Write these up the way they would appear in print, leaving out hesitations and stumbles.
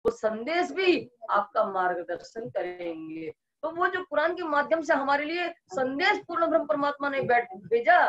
वो संदेश भी आपका मार्गदर्शन करेंगे। तो वो जो कुरान के माध्यम से हमारे लिए संदेश पूर्ण ब्रह्म परमात्मा ने भेजा,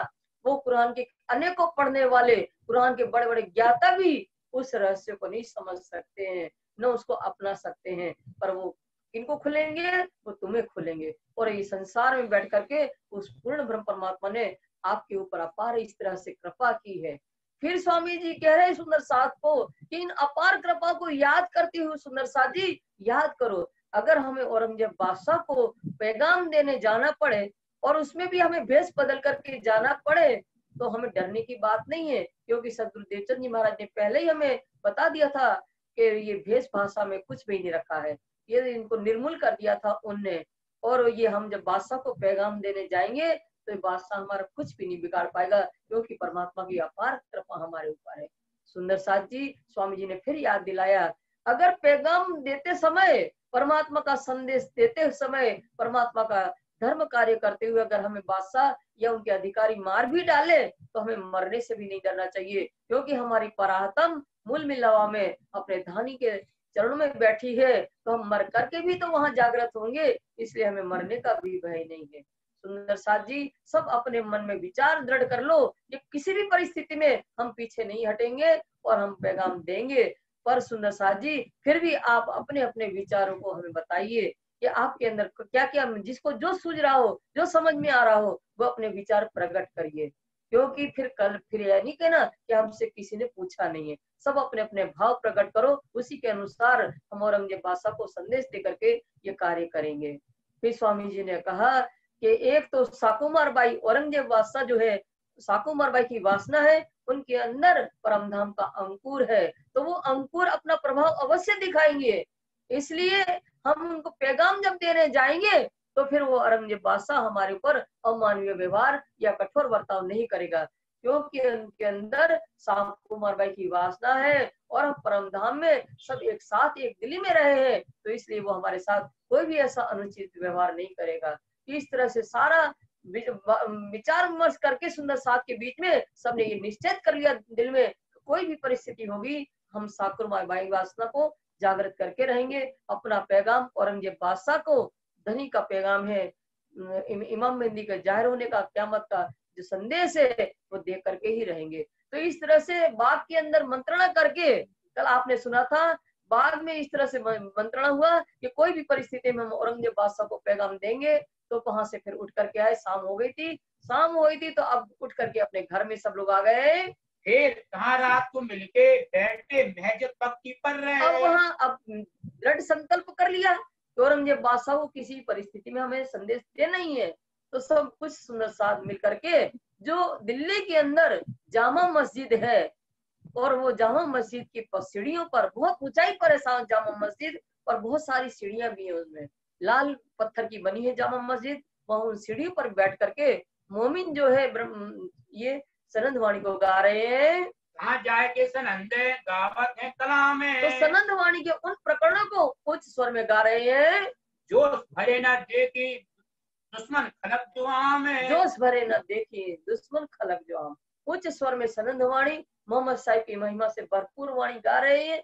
वो कुरान के अनेकों पढ़ने वाले, कुरान के बड़े बड़े ज्ञाता भी उस रहस्य को नहीं समझ सकते हैं, न उसको अपना सकते हैं, पर वो किनको खुलेंगे? वो तुम्हें खुलेंगे। और इस संसार में बैठ करके उस पूर्ण ब्रह्म परमात्मा ने आपके ऊपर अपार इस तरह से कृपा की है। फिर स्वामी जी कह रहे हैं सुंदर साथ को कि इन अपार कृपा को याद करते हुए सुंदर साथ जी याद करो, अगर हमें औरंगजेब बादशाह को पैगाम देने जाना पड़े और उसमें भी हमें भेष बदल करके जाना पड़े, तो हमें डरने की बात नहीं है, क्योंकि सदगुरु देवचंद जी महाराज ने पहले ही हमें बता दिया था कि ये भेष भाषा में कुछ भी नहीं रखा है, ये इनको निर्मूल कर दिया था उनने। और ये हम जब बादशाह को पैगाम देने जाएंगे तो बादशाह हमारा कुछ भी नहीं बिगाड़ पाएगा, क्योंकि परमात्मा की अपार कृपा हमारे ऊपर है। सुंदर साथ जी स्वामी जी ने फिर याद दिलाया, अगर पैगाम देते समय, परमात्मा का संदेश देते समय, परमात्मा का धर्म कार्य करते हुए अगर हमें बादशाह या उनके अधिकारी मार भी डाले तो हमें मरने से भी नहीं डरना चाहिए, क्योंकि हमारी परात्म मूल मिलावा में अपने धानी के चरणों में बैठी है, तो हम मर करके भी तो वहां जागृत होंगे, इसलिए हमें मरने का भी भय नहीं है। सुंदर साथ जी सब अपने मन में विचार दृढ़ कर लो कि किसी भी परिस्थिति में हम पीछे नहीं हटेंगे और हम पैगाम देंगे। पर सुंदर साथ जी फिर भी आप अपने अपने विचारों को हमें बताइए कि आपके अंदर क्या क्या, जिसको जो सूझ रहा हो, जो समझ में आ रहा हो, वो अपने विचार प्रकट करिए, क्योंकि फिर कल फिर यह नहीं कहना कि हमसे किसी ने पूछा नहीं है। सब अपने अपने भाव प्रकट करो, उसी के अनुसार हम औरंगजेब बादशाह को संदेश दे करके ये कार्य करेंगे। फिर स्वामी जी ने कहा कि एक तो साकुमार बाई औरंगजेब बादशाह जो है, साकुमार बाई की वासना है, उनके अंदर परमधाम का अंकुर है, तो वो अंकुर अपना प्रभाव अवश्य दिखाएंगे। इसलिए हम उनको पैगाम जब देने जाएंगे तो फिर वो औरंगजेब बादशाह हमारे ऊपर अमानवीय व्यवहार या कठोर बर्ताव नहीं करेगा, क्योंकि उनके अंदर साकुमार बाई की वासना है और हम परमधाम में सब एक साथ एक दिल्ली में रहे हैं, तो इसलिए वो हमारे साथ कोई भी ऐसा अनुचित व्यवहार नहीं करेगा। इस तरह से सारा विचार विमर्श करके सुंदर साथ के बीच में सबने ये निश्चय कर लिया दिल में, कोई भी परिस्थिति होगी हम साकुमार बाई वासना को जागृत करके रहेंगे। अपना पैगाम औरंगजेब बादशाह को, धनी का पैगाम है, इमाम मेहदी के जाहिर होने का, क़यामत का जो संदेश है वो दे करके ही रहेंगे। तो इस तरह से बाग के अंदर मंत्रणा करके, कल आपने सुना था बाग में इस तरह से मंत्रणा हुआ कि कोई भी परिस्थिति में हम औरंगजेब बादशाह को पैगाम देंगे। तो वहां से फिर उठ करके आए, शाम हो गई थी, तो अब उठ करके अपने घर में सब लोग आ गए। फिर कहाँ रात को मिलके बैठे महज पक्की पर रहे। अब वहां अब दृढ़ संकल्प कर लिया कि औरंगजेब बादशाह को किसी परिस्थिति में हमें संदेश देना ही है। तो सब कुछ सुंदर साथ मिल करके, जो दिल्ली के अंदर जामा मस्जिद है, और वो जामा मस्जिद की सीढ़ियों पर, बहुत ऊंचाई पर है जामा मस्जिद, और बहुत सारी सीढ़ियां भी है, उसमें लाल पत्थर की बनी है जामा मस्जिद। वहां उन सीढ़ियों पर बैठ करके मोमिन जो है ये सनंद वाणी को गा रहे हैं। कहाँ जाए के सनंद गावत है कलाम है। तो सनंद वाणी के उन प्रकरणों को उच्च स्वर में गा रहे हैं। जोश भरे न देखी दुश्मन खलक जो आम है। जोश भरे न देखी दुश्मन खलक जो आम। उच्च स्वर में सनंद वाणी मोहम्मद साहिब की महिमा से भरपूर वाणी गा रहे हैं।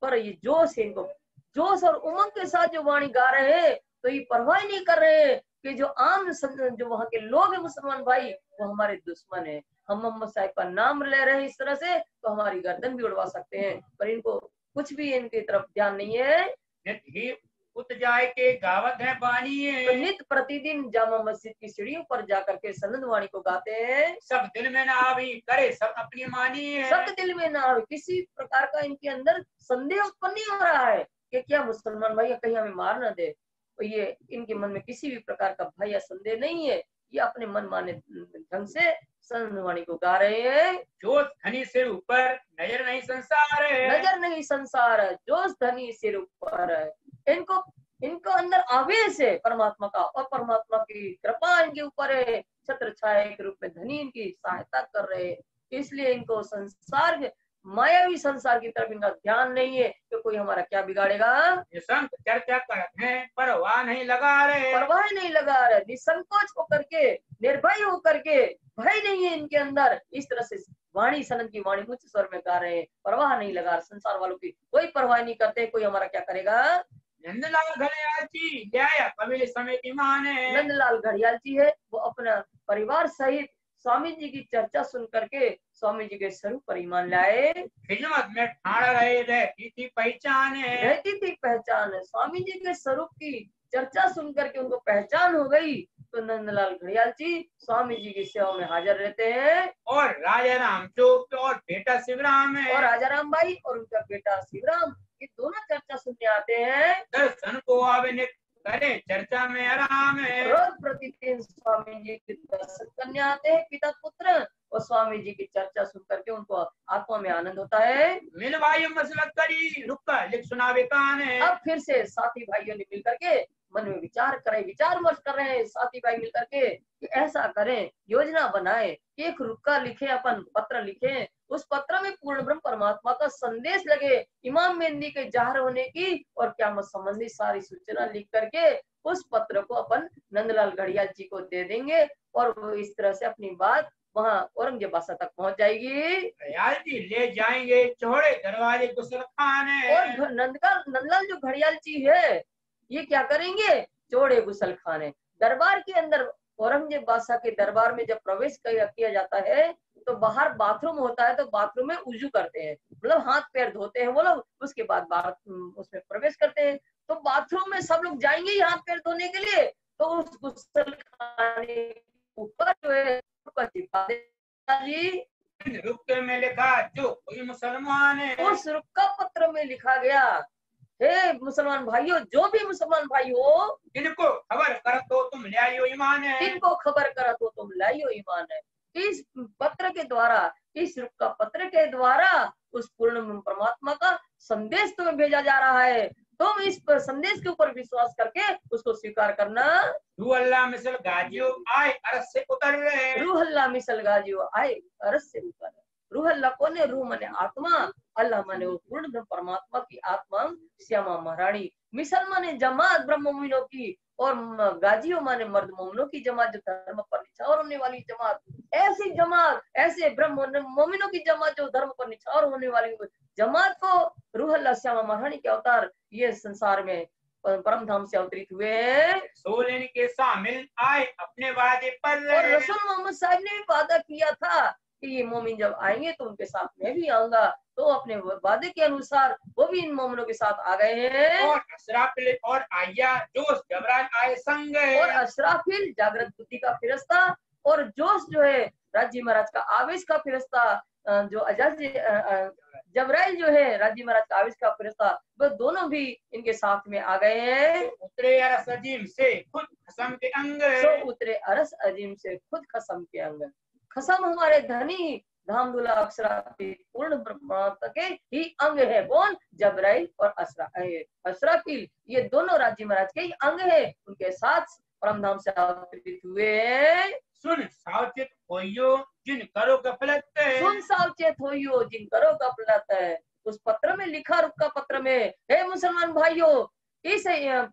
पर ये जोश है, इनको जोश और उमंग के साथ जो वाणी गा रहे हैं, तो ये परवाह नहीं कर रहे हैं कि जो आम जो वहां के लोग हैं मुसलमान भाई, वो हमारे दुश्मन है। हम मोहम्मद साहिब का नाम ले रहे हैं इस तरह से, तो हमारी गर्दन भी उड़वा सकते हैं, पर इनको कुछ भी इनकी तरफ ध्यान नहीं है। उत जाए के गावत है बानी है। तो नित्य प्रतिदिन जामा मस्जिद की सीढ़ियों पर जाकर के सनंद वाणी को गाते हैं। सब दिल में ना आवी करे सब अपनी मानी है। सब दिल में ना आवे, किसी प्रकार का इनके अंदर संदेह उत्पन्न नहीं हो रहा है कि क्या मुसलमान भाई कहीं हमें मार ना दे। तो ये इनके मन में किसी भी प्रकार का भय या संदेह नहीं है, ये अपने मन माने ढंग से सनंद वाणी को गा रहे हैं। जोश धनी सिर ऊपर नजर नहीं संसार है। नजर नहीं संसार है, जोश धनी सिर ऊपर है। इनको अंदर आवेश है परमात्मा का, और परमात्मा की कृपा इनके ऊपर है, छत्र छाया के रूप में धनी इनकी सहायता कर रहे हैं। इसलिए इनको संसार, मायावी संसार की तरफ इनका ध्यान नहीं है कि कोई हमारा क्या बिगाड़ेगा। निसंक चर्चा करते हैं परवाह नहीं लगा रहे। परवाह नहीं लगा रहे, निसंकोच होकर के, निर्भय होकर के, भय नहीं है इनके अंदर, इस तरह से वाणी सनन की वाणी उच्च स्वर में गा रहे हैं, परवाह नहीं लगा, संसार वालों की कोई परवाह नहीं करते, कोई हमारा क्या करेगा। नंदलाल घड़ियाल जी ल्याया कबीर समेत माने। नंदलाल घड़ियाल जी है, वो अपना परिवार सहित स्वामी जी की चर्चा सुन करके स्वामी जी के स्वरूप पर ईमान लाए। खिदमत में ठाड़ा रहे रहती थी पहचाने। रहती थी पहचान, स्वामी जी के स्वरूप की चर्चा सुन करके उनको पहचान हो गई, तो नंदलाल घड़ियाल जी स्वामी जी की सेवा में हाजिर रहते हैं। और राजा राम चौक और बेटा शिवराम है, और राजा राम भाई और उनका बेटा शिवराम, ये दोनों चर्चा सुनने आते हैं। दर्शन को आवे ने करे चर्चा में आराम है। रोज प्रतिदिन स्वामी जी के दर्शन करने आते हैं पिता पुत्र, और स्वामी जी की चर्चा सुन करके उनको आत्मा में आनंद होता है। मिल भाई मसलत करी रुका लिख सुनावे काने। अब फिर से साथी भाइयों ने मिल करके मन में विचार विमर्श कर रहे हैं साथी भाई मिलकर के कि ऐसा करें, योजना बनाए, एक रुक्का लिखे, अपन पत्र लिखे, उस पत्र में पूर्ण ब्रह्म परमात्मा का संदेश लगे, इमाम मेहंदी के जाहिर होने की और क़यामत संबंधी सारी सूचना लिख करके उस पत्र को अपन नंदलाल घड़ियाल जी को दे देंगे, और वो इस तरह से अपनी बात वहाँ औरंगजेब बादशाह तक पहुंच जाएगी। घड़ियाल जी ले जाएंगे चौड़े दरवाजे गुसल खाने। और नंदलाल जो घड़ियाल जी है, ये क्या करेंगे, चौड़े गुसल खाने, दरबार के अंदर, औरंगजेब बादशाह के दरबार में जब प्रवेश किया जाता है तो बाहर बाथरूम होता है, तो बाथरूम में उजू करते हैं, मतलब हाथ पैर धोते हैं वो लोग, उसके बाद उसमें प्रवेश करते हैं। तो बाथरूम में सब लोग जाएंगे ही हाथ पैर धोने के लिए, तो उस गुसल खाने ऊपर जो है चिपका देगा जी। रुक्के में लिखा जो कोई मुसलमान है। उस रुक्का पत्र में लिखा गया, हे मुसलमान भाइयों, जो भी मुसलमान भाई हो, जिनको खबर कर तो तुम ले आइयो ईमान है। जिनको खबर करा तो तुम लाइयो ईमान है। इस पत्र के द्वारा, इस रुक्का पत्र के द्वारा उस पूर्ण परमात्मा का संदेश तुम्हें भेजा जा रहा है, तुम इस संदेश के ऊपर विश्वास करके उसको स्वीकार करना। रूह अल्लाह मिसल गाजियो आए अरस से उतर रहे। रूह अल्लाह मिसल गाजियो आए अरस से उतर रहे। रूह अल्लाह कौन है, रूह माने आत्मा, अल्लाह माने वो पूर्ण ब्रह्म परमात्मा की आत्मा श्यामा महारानी, मिसल माने जमात ब्रह्म मोमिनों की, और गाजियों माने मर्द मोमिनों की जमात, जो धर्म पर निछावर होने वाली जमात, ऐसी जमात, ऐसे ब्रह्म मोमिनों की जमात जो धर्म पर निछावर होने वाली जमात को रूह अल्लाह श्यामा महारानी के अवतार ये संसार में परम धाम से अवतरित हुए। सोलेन के शामिल आए अपने वादे पर। और रसूल मोहम्मद साहब ने भी वादा किया था कि ये मोमिन जब आएंगे तो उनके साथ मैं भी आऊंगा, तो अपने वादे के अनुसार वो भी इन मोमिनों के साथ आ गए हैं। और अशराफिल और आया जोश जबरान आए संग। और अशराफिल जागृत बुद्धि का फिरस्ता, और जोश जो है राजी महाराज का आवेश का फिरस्ता, जो अजाज जबराइल जो है राजी महाराज का आवेश का फिरस्ता, वो दोनों भी इनके साथ में आ गए हैं। उतरे अरस अजीम से खुद खसम के अंग। सो उतरे अरस अजीम से खुद खसम के अंग। खसम हमारे धनी धामदुल्ला अशराफिल पूर्ण परमात्मा के ही अंग है। कौन, जबराइल और अशराफिल, ये दोनों राजी महाराज के ही अंग है, उनके साथ परमधाम से अवतरित हुए। सुन सावचेत होइयो जिन करो गफलत। सुन सावचेत होइयो जिन करो गफलत है। उस पत्र में लिखा, रुक्का पत्र में, हे मुसलमान भाइयों, इस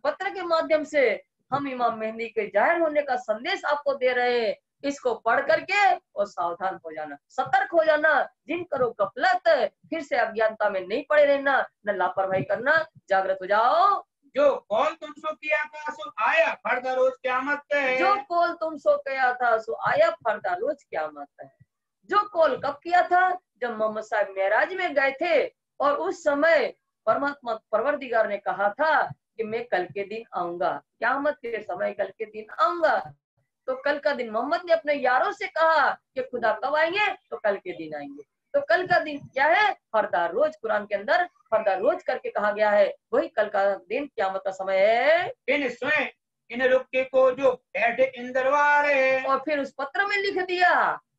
पत्र के माध्यम से हम इमाम मेहंदी के जाहिर होने का संदेश आपको दे रहे हैं, इसको पढ़ करके और सावधान हो जाना, सतर्क हो जाना, जिन करो गफलत, फिर से अज्ञानता में नहीं पड़े रहना, न लापरवाही करना, जागृत हो जाओ। जो कौल तुम सो किया था सो आया फर्दा रोज क्यामत है। जो कौल तुम सो किया था सो आया फर्दा रोज क्यामत है। जो कौल कब किया था, जब मोहम्मद साहब मेराज में गए थे, और उस समय परमात्मा परवरदिगार ने कहा था कि मैं कल के दिन आऊंगा, क्यामत के समय कल के दिन आऊंगा। तो कल का दिन मोहम्मद ने अपने यारों से कहा कि खुदा कब आएंगे, तो कल के दिन आएंगे। तो कल का दिन क्या है, फर्दा रोज, कुरान के अंदर फर्दा रोज करके कहा गया है, वही कल का दिन क्यामत का समय है। इन स्वयं इन रुक्के को जो बैठे इन दरबार। और फिर उस पत्र में लिख दिया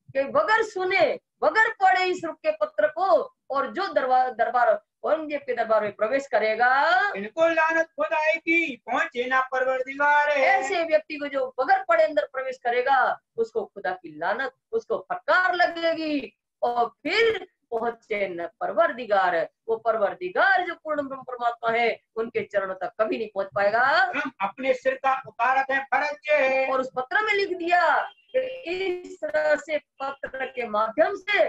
कि बगैर सुने बगैर पढ़े इस रुक्के पत्र को, और जो दरबार औरंगजेब के दरबार में प्रवेश करेगा, इनको लानत खुदाई की पहुंचे ना परवरदिगार। ऐसे व्यक्ति को जो बगैर पढ़े अंदर प्रवेश करेगा, उसको खुदा की लानत, उसको फटकार लगेगी, और फिर पहुंचे न परवरदिगार। वो परवरदिगार जो पूर्ण ब्रह्म परमात्मा है, उनके चरणों तक कभी नहीं पहुंच पाएगा। हम अपने सिर का उतारत है फर्ज। और उस पत्र में लिख दिया कि इस तरह से पत्र के माध्यम से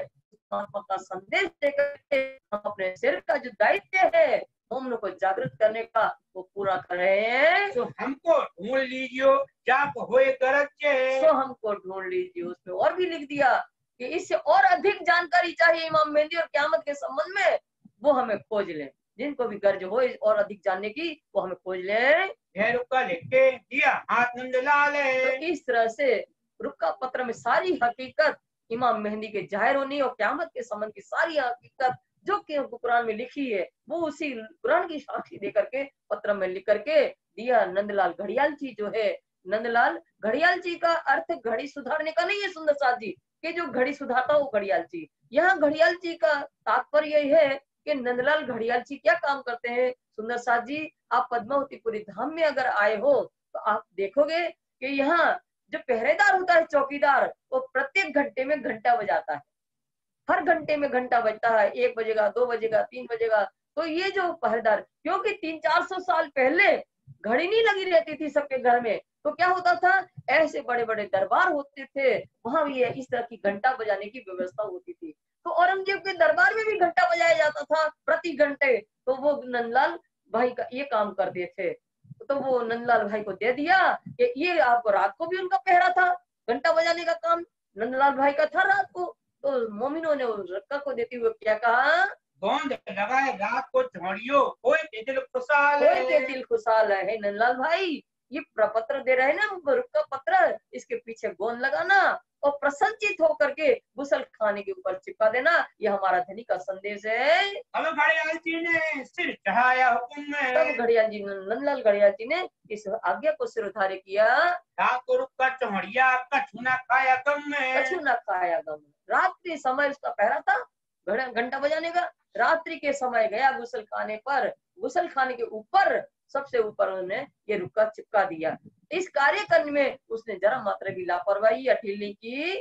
परमात्मा का संदेश देकर के हम अपने शरीर का जो दायित्व है हम को जागृत करने का वो पूरा कर रहे हैं। सो हमको ढूंढ लीजिए जाप होए गरज छे। सो हमको ढूंढ लीजिए। उसमें और भी लिख दिया कि इससे और अधिक जानकारी चाहिए इमाम मेहदी और क़यामत के संबंध में, वो हमें खोज लें। जिनको भी गर्ज हो और अधिक जानने की वो हमें खोज लें। यह रुक्का लिख के दिया हाथ नंदलाल तो है। इस तरह से रुक्का पत्र में सारी हकीकत इमाम मेहदी के जाहिर होने और क़यामत के संबंध की सारी हकीकत जो कि कुरान में लिखी है वो उसी कुरान की साक्षी दे करके पत्र में लिख करके दिया। नंदलाल घड़ियालची जो है, नंदलाल घड़ियालची का अर्थ घड़ी सुधारने का नहीं है सुंदर साथ जी कि जो घड़ी सुधारता वो घड़ियालची। यहाँ घड़ियालची का तात्पर्य यह है कि नंदलाल घड़ियालची क्या काम करते हैं। सुंदर साथ जी आप पद्मावतीपुरी धाम में अगर आए हो तो आप देखोगे कि यहाँ जो पहरेदार होता है चौकीदार, वो प्रत्येक घंटे में घंटा बजाता है। हर घंटे में घंटा बजता है, 1 बजेगा, 2 बजेगा, 3 बजेगा। तो ये जो पहरेदार, क्योंकि 300-400 साल पहले घड़ी नहीं लगी रहती थी सबके घर में, तो क्या होता था ऐसे बड़े बड़े दरबार होते थे, वहां भी इस तरह की घंटा बजाने की व्यवस्था होती थी। तो औरंगजेब के दरबार में भी घंटा बजाया जाता था प्रति घंटे। तो वो नंदलाल भाई का ये काम करते थे। तो वो नंदलाल भाई को दे दिया कि ये आपको, रात को भी उनका पहरा था, घंटा बजाने का काम नंदलाल भाई का था रात को। तो मोमिनों ने उस रक्का को देते हुए क्या कहा, गोंद लगाए रात को झोड़ियो कोई के दिल खुशहाल कोई के है। दिल खुशहाल है। नंदलाल भाई ये प्रपत्र दे रहे हैं ना, रुक्का पत्र, इसके पीछे गोंद लगाना और प्रसन्नचित होकर के गुसल खाने के ऊपर चिपका देना, ये हमारा धनी का संदेश है। अब घड़ियाल जी ने सिर चढ़ाया हुक्म में। तब घड़ियाल जी, नंदलाल घड़ियाल जी ने इस आज्ञा को सिरोधार्य किया। रात को रुक्का चौड़िया कछु ना खाया गम में। कछु न खाया गम। रात्रि समय उसका पहरा था घंटा बजाने का। रात्रि के समय गया गुसल खाने पर, गुसल खाने के ऊपर सबसे ऊपर उन्होंने ये रुक्का चिपका दिया। इस कार्य करने में उसने जरा मात्र भी लापरवाही या ढीली की।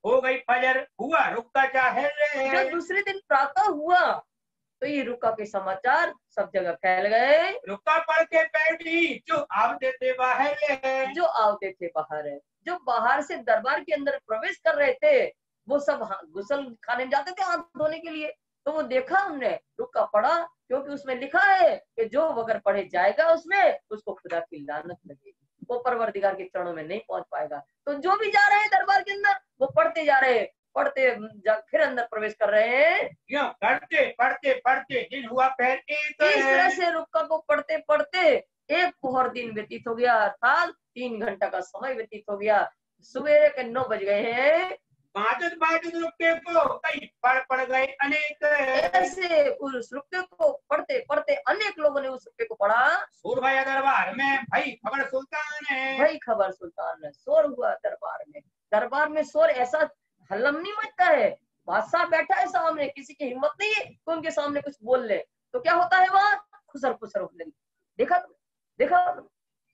हो गई फजर हुआ रुक्का जाहिर जब दूसरे दिन प्रातः हुआ तो ये रुक्का के समाचार सब जगह फैल गए। रुक्का पढ़ के बैठी जो आवते थे बाहर है। जो आवते थे बाहर है, जो बाहर से दरबार के अंदर प्रवेश कर रहे थे वो सब गुसल खाने में जाते थे हाथ धोने के लिए। तो वो देखा हमने, रुक्का पढ़ा, क्योंकि उसमें लिखा है कि जो अगर पढ़े जाएगा उसमें उसको खुदा की लानत लगेगी, वो परवरदिगार के चरणों में नहीं पहुंच पाएगा। तो जो भी जा रहे हैं दरबार के अंदर वो पढ़ते जा रहे हैं, पढ़ते फिर अंदर प्रवेश कर रहे हैं। क्यों पढ़ते पढ़ते पढ़ते दिन हुआ पहर एक। इस तरह से रुक्का को पढ़ते पढ़ते एक पोहर दिन व्यतीत हो गया, अर्थात 3 घंटा का समय व्यतीत हो गया। सुबह के 9 बज गए हैं। बाजत बाजत रुक्के को कई पढ़ गए अनेक। ऐसे उस रुक्के को पढ़ते पढ़ते अनेक लोगों ने उस रुक्के को पढ़ा। शोर भया दरबार में भाई खबर सुल्तान है। भाई खबर सुल्तान है, शोर हुआ दरबार में। दरबार में शोर ऐसा हल्लम नहीं मचता है, बादशाह बैठा है सामने, किसी की हिम्मत नहीं है कि उनके सामने कुछ बोल ले। तो क्या होता है वहां खुसर खुसर होने लगी। देखा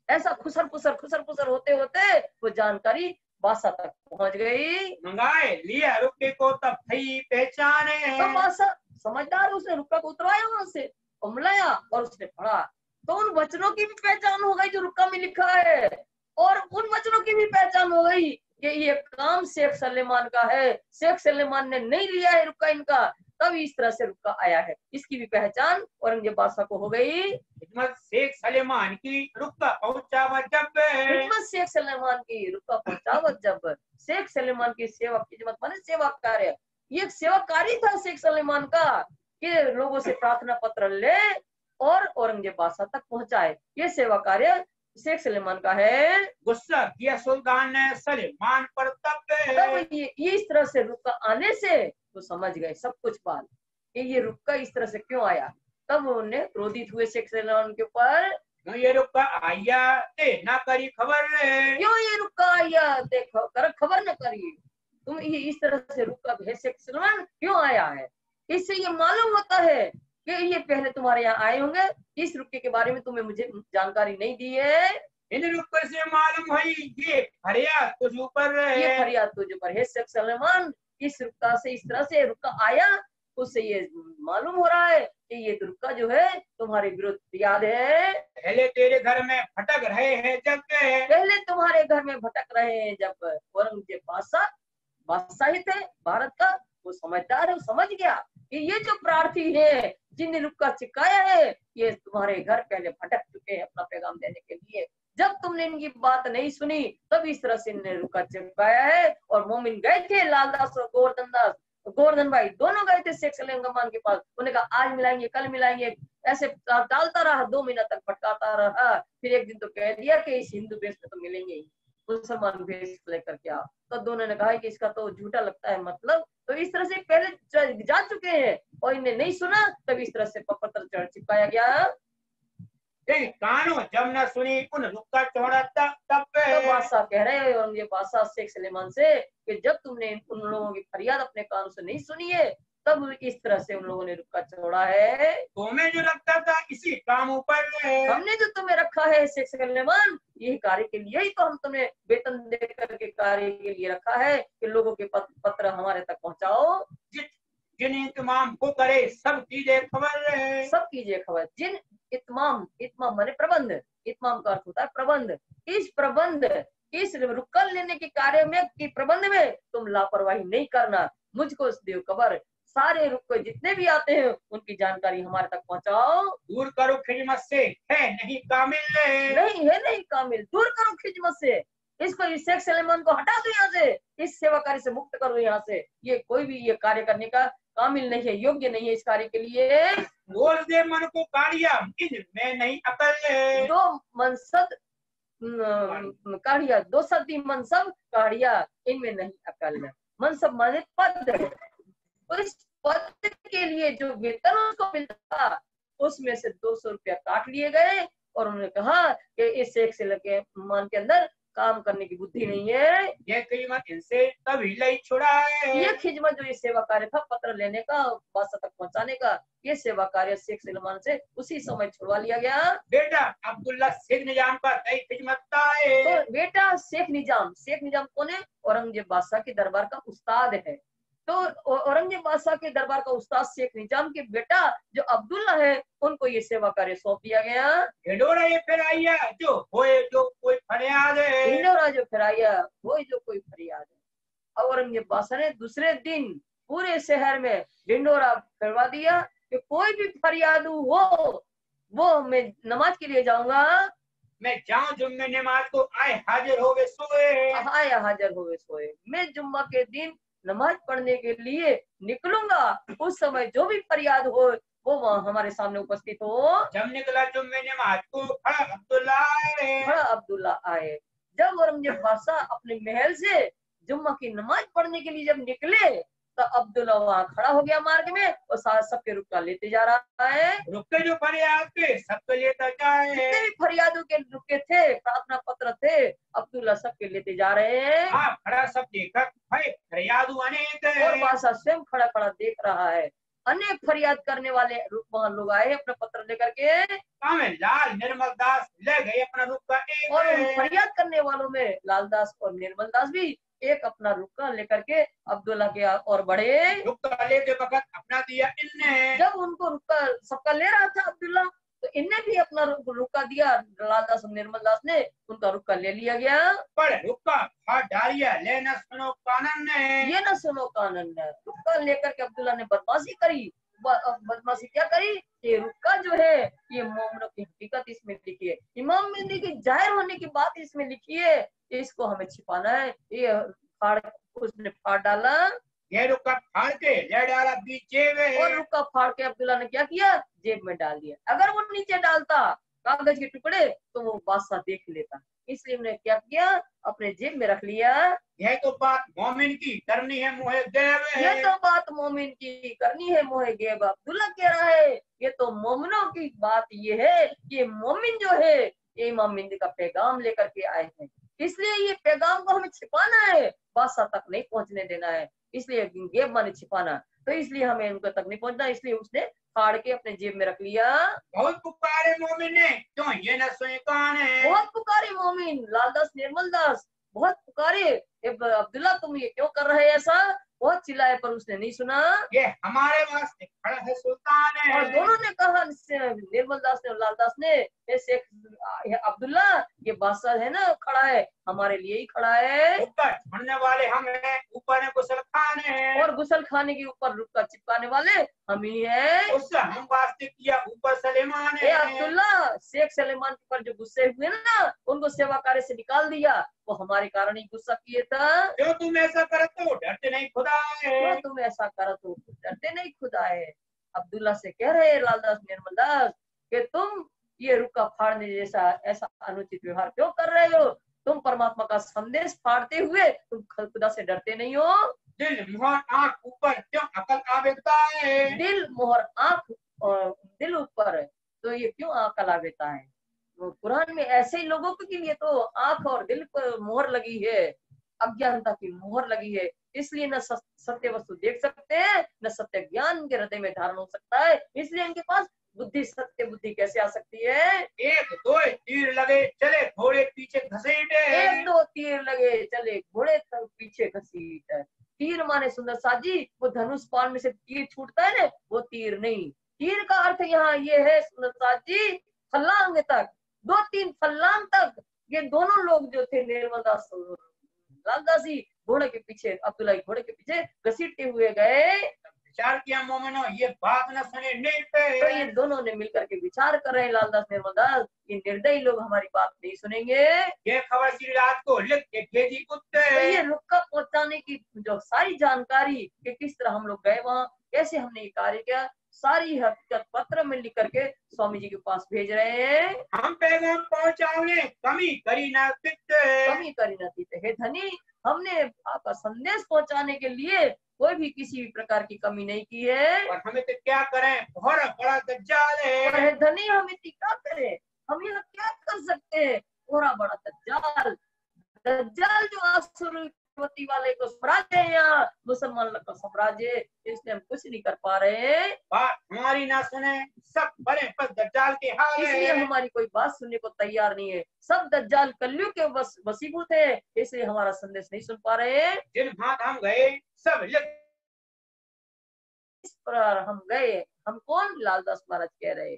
ऐसा खुसर खुसर होते होते वो जानकारी बादशाह तक पहुंच गई। मंगाए लिया रुक्के को तब थई पहचाने। तो बादशाह समझदार, उसने रुक्का को उतरवाया वहां से, उमलाया और उसने पढ़ा। तो उन वचनों की भी पहचान हो गई जो रुक्का में लिखा है, और उन वचनों की भी पहचान हो गई कि ये काम शेख सलेमान का है, शेख सलेमान ने नहीं लिया है रुक्का इनका, तब इस तरह से रुक्का आया है। इसकी भी पहचान औरंगजेब बादशाह को हो गई। हिकमत शेख सलेमान की रुक्का पहुंचावा जब। हिकमत शेख सलेमान की रुक्का पहुंचावा जब। शेख सलेमान की सेवा, हिकमत माने सेवा कार्य, ये एक सेवा कार्य था शेख सलेमान का कि लोगों से प्रार्थना पत्र ले और औरंगजेब बादशाह तक पहुंचाए। ये सेवा कार्य शेख सलेमान का है। गुस्सा किया सुल्तान ने सलेमान पर तब ये इस तरह से रुक्का आने से तो समझ गए सब कुछ बात कि ये रुक्का इस तरह से क्यों आया। तब उन्होंने क्रोधित हुए शेख सलेमान के ऊपर। ये रुक्का आया ते ना करी खबर। क्यों ये रुक्का आया देखो कर खबर न करिए तुम, ये इस तरह से रुक्का भेज शेख सलेमान क्यों आया है। इससे ये मालूम होता है कि ये पहले तुम्हारे यहाँ आए होंगे, इस रुक्के के बारे में तुम्हें मुझे जानकारी नहीं दी है। इन रुक्के से मालूम हुई ये फरियाद तुझ ऊपर है। ये फरियाद तुझ ऊपर है शेख सलेमान। इस रुक्का से इस तरह से रुक्का आया, उससे ये मालूम हो रहा है कि ये रुक्का जो है तुम्हारे विरुद्ध फरियाद है। पहले तेरे घर में भटक रहे हैं जब, पहले तुम्हारे घर में भटक रहे हैं जब। औरंगजेब बादशाह ही थे भारत का, वो समझदार है, वो समझ गया कि ये जो प्रार्थी है जिनने रुक्का चिपकाया है, ये तुम्हारे घर पहले भटक चुके हैं अपना पैगाम देने के लिए। जब तुमने इनकी बात नहीं सुनी तब इस तरह से इन्हें रुक्का चिपकाया है। और मोमिन गए थे, लालदास और गोवर्धन भाई दोनों गए थे शेख सलीम गमान के पास। उन्होंने कहा आज मिलाएंगे, कल मिलाएंगे, ऐसे टालता रहा, 2 महीना तक भटकाता रहा। फिर एक दिन तो कह दिया कि इस हिंदू वेश में तो मिलेंगे ही, मुसलमान भेष लेकर के आओ। तो दोनों ने कहा कि इसका तो झूठा लगता है मतलब। तो इस तरह से पहले जा चुके हैं और इन्हें नहीं सुना, तब इस तरह से पत्र चढ़ चिपकाया गया। कानो जब न सुनी उन रुक्का चौड़ा तब तो बादशाह कह रहे हैं, और ये बादशाह शेख सलेमान से कि जब तुमने उन लोगों की फरियाद अपने कानों से नहीं सुनी है तब इस तरह से उन लोगों ने रुक्का चौड़ा है। तुम्हें जो लगता था इसी काम ऊपर हमने जो तुम्हें रखा है शेख सलेमान, यही कार्य के लिए ही तो हम तुम्हें वेतन दे करके कार्य के लिए रखा है कि लोगों के पत्र हमारे तक पहुंचाओ। जिन इत्माम को करे सब कीजिए खबर, सब कीजिए खबर। जिन इत्माम माने प्रबंध, इत्माम का अर्थ होता है प्रबंध। इस रुक्का लेने के कार्य में की प्रबंध में तुम लापरवाही नहीं करना, मुझको देव खबर। सारे रुक्के जितने भी आते हैं उनकी जानकारी हमारे तक पहुंचाओ। दूर करो खिदमत से है नहीं कामिल, दूर करो खिदमत से। इसको इस शेख सलेमान को हटा दो यहाँ से, इस सेवा कार्य से मुक्त करो यहाँ से। ये कोई भी ये कार्य करने का कामिल नहीं है, योग्य नहीं है इस कार्य के लिए। बोल दे मन को काढ़िया इनमें नहीं अकल, दो सदी मनसब काढ़िया इनमें नहीं अकल। मनसब माने पद, उस पद के लिए जो वेतन उसको मिलता उसमें से 200 रुपया काट लिए गए। और उन्होंने कहा कि इस शेख सलेमान के अंदर काम करने की बुद्धि नहीं है। ये खिदमत इनसे तभी लई छुड़ा है। ये खिदमत जो ये सेवा कार्य था पत्र लेने का, बादशाह तक पहुंचाने का, ये सेवा कार्य शेख सलेमान से उसी समय छुड़वा लिया गया। बेटा अब्दुल्ला शेख निजाम का नई खिदमत है। तो बेटा शेख निजाम कौन है? औरंगजेब बादशाह के दरबार का उस्ताद है। तो औरंगजेब बादशाह के दरबार का उस्ताद शेख निजाम के बेटा जो अब्दुल्ला है उनको ये सेवा कार्य सौंप दिया गया। ढिंढोरा ये फिराइया जो होए जो कोई फरियाद है, ढिंढोरा जो फिराइया होए जो कोई फरियाद है। औरंगजेब बादशाह ने दूसरे दिन पूरे शहर में ढिंढोरा फिरवा दिया कि कोई भी फरियादू हो वो मैं नमाज के लिए जाऊंगा, मैं जाऊं जुम्मे नमाज को आए हाजिर होवे सोए। मैं जुम्मा के दिन नमाज पढ़ने के लिए निकलूंगा, उस समय जो भी फरियाद हो वो वहाँ हमारे सामने उपस्थित हो। जब निकला जुम्मे नमाज को खड़ा अब्दुल्ला आए। जब औरंगजेब बादशाह अपने महल से जुम्मा की नमाज पढ़ने के लिए जब निकले तो अब्दुल्ला वहाँ खड़ा हो गया मार्ग में और सबके रुक्का लेते जा रहा है। रुक्के जो फरियाद के सबके लेता जाए, जितने भी फरियादों के रुक्के थे, प्रार्थना पत्र थे, अब्दुल्ला सबके लेते जा रहे हैं। खड़ा सब देखा फरियादू अनेक, और बादशाह स्वयं खड़ा देख रहा है। अनेक फरियाद करने वाले वहाँ लोग आए अपना पत्र लेकर के। लाल निर्मल दास ले गए अपना रुक्का एक, और फरियाद करने वालों में लालदास और निर्मल दास भी एक अपना रुक्का लेकर के अब्दुल्ला के और बढ़े। रुक्का लेते वक्त अपना दिया इनने, जब उनको रुक्का सबका ले रहा था अब्दुल्ला तो इनने भी अपना रुक्का दिया। लालदास और निर्मल दास ने उनका रुक्का ले लिया गया। पर रुक्का हाथ डालिया ले न सुनो कानन ने, ये न सुनो कानन ने। रुक्का लेकर के अब्दुल्ला ने बदमाशी करी। बदमाशी क्या करी? ये रुक्का जो है ये मोमिनों की हकीकत इसमें लिखी है, इमाम मेहदी की जाहिर होने की बात इसमें लिखी है, इसको हमें छिपाना है। ये उसने फाड़ डाला, ये रुक्का फाड़ के ले डाला बीचे में, और रुक्का फाड़ के अब्दुल्ला ने क्या किया? जेब में डाल दिया। अगर वो नीचे डालता कागज के टुकड़े तो वो बादशाह देख लेता, इसलिए उन्होंने क्या किया? अपने जेब में रख लिया। यह तो बात मोमिन की करनी है मोहे गैब, ये तो बात मोमिन की करनी है मोहे गैब। अब्दुल्ला कह रहा है ये तो मोमिनों की बात ये है कि मोमिन जो है ये इमाम मेहदी का पैगाम लेकर के आए हैं, इसलिए ये पैगाम को हमें छिपाना है, बादशाह तक नहीं पहुंचने देना है। इसलिए गैब माने छिपाना, तो इसलिए हमें उनके तक नहीं पहुंचना, इसलिए उसने फाड़ के अपने जेब में रख लिया। बहुत पुकारे मोमिन ने क्यों ये न सुने कान है, बहुत पुकारे मोमिन, लालदास निर्मल दास बहुत पुकारे, अब्दुल्ला तुम ये क्यों कर रहे हैं ऐसा? बहुत चिल्लाए पर उसने नहीं सुना। ये हमारे वास्ते खड़ा है सुल्तान है। और दोनों ने कहा, निर्मल दास ने और लालदास ने, शेख अब्दुल्ला ये बादशाह है ना खड़ा है, हमारे लिए ही खड़ा है। छोड़ने वाले हम हैं, ऊपर है कुशल खान है। और गुसल खाने के ऊपर रुक्का चिपकाने वाले हम ही है। उससे हम वास्ते किया ऊपर सलेमान ए है। अब्दुल्ला, शेख सलेमान के ऊपर जो गुस्से हुए ना, उनको सेवा कार्य से निकाल दिया, वो हमारे कारण ही गुस्सा किए था। जो तुम ऐसा करे तो डरते नहीं खुदा जो है। तुम ऐसा करो तो डरते नहीं खुदा है। अब्दुल्ला से कह रहे हैं लालदास निर्मल दास कि तुम ये रुक्का फाड़ने जैसा ऐसा अनुचित व्यवहार क्यों कर रहे हो? तुम परमात्मा का संदेश फाड़ते हुए तुम खुदा से डरते नहीं हो। दिल मोहर आंख ऊपर क्यों अकल आवेगता है। दिल मोहर आंख और दिल ऊपर, तो ये क्यों अकल आवेगता है? वो कुरान में ऐसे ही लोगों के लिए तो आंख और दिल पर मोहर लगी है, अज्ञानता की मोहर लगी है, इसलिए न सत्य वस्तु देख सकते हैं, न सत्य ज्ञान के हृदय में धारण हो सकता है, इसलिए इनके पास बुद्धि सत्य बुद्धि कैसे आ सकती है? एक दो तीर लगे चले घोड़े पीछे घसीटे। एक दो तीर लगे चले घोड़े तक पीछे घसीट। तीर माने सुंदर साथ जी, वो धनुष बाण में से तीर छूटता है ना, वो तीर नहीं। तीर का अर्थ यहाँ ये है सुंदर साथ जी, फल्लांग तक, 2-3 फल्लांग तक ये दोनों लोग जो थे निर्मल दास लालदास जी घोड़े के पीछे, अब्दुल्ला घोड़े के पीछे घसीटते हुए गए। विचार किया मोमिनो, ये बात न सुने नहीं पे। तो ये दोनों ने मिलकर के विचार कर रहे हैं लालदास निर्मल दास, ये निर्दयी लोग हमारी बात नहीं सुनेंगे। ये खबर श्री रात को लिख के भेजी कुत्ते। तो ये रुक्का पहुंचाने की जो सारी जानकारी कि किस तरह हम लोग गए वहां, कैसे हमने ये कार्य किया, सारी हकीकत पत्र में लिख करके स्वामी जी के पास भेज रहे हैं। हम पैगाम पहुंचाने कमी करी ना तित्ते। कमी करी न थी हे धनी, हमने आपका संदेश पहुंचाने के लिए कोई भी किसी भी प्रकार की कमी नहीं की है। और हमें तो क्या करें, बहुत बड़ा दज्जाल और है। हे धनी, हम इतनी क्या करें, हम यहाँ क्या कर सकते हैं? थोड़ा बड़ा दज्जाल, दज्जाल जो आसुरवती वाले को साम्राज्य है यहाँ, मुसलमान का साम्राज्य, इसलिए हम कुछ नहीं कर पा रहे हैं। बात हमारी ना सुने, सब बड़े पर दज्जाल के हाल इसलिए है। हमारी कोई बात सुनने को तैयार नहीं है, सब दज्जाल कल्लू के वसीभूत है, इसलिए हमारा संदेश नहीं सुन पा रहे हैं। जिन भाग हम गए सब लिख। इस पर हम गए, हम कौन? लालदास महाराज कह रहे,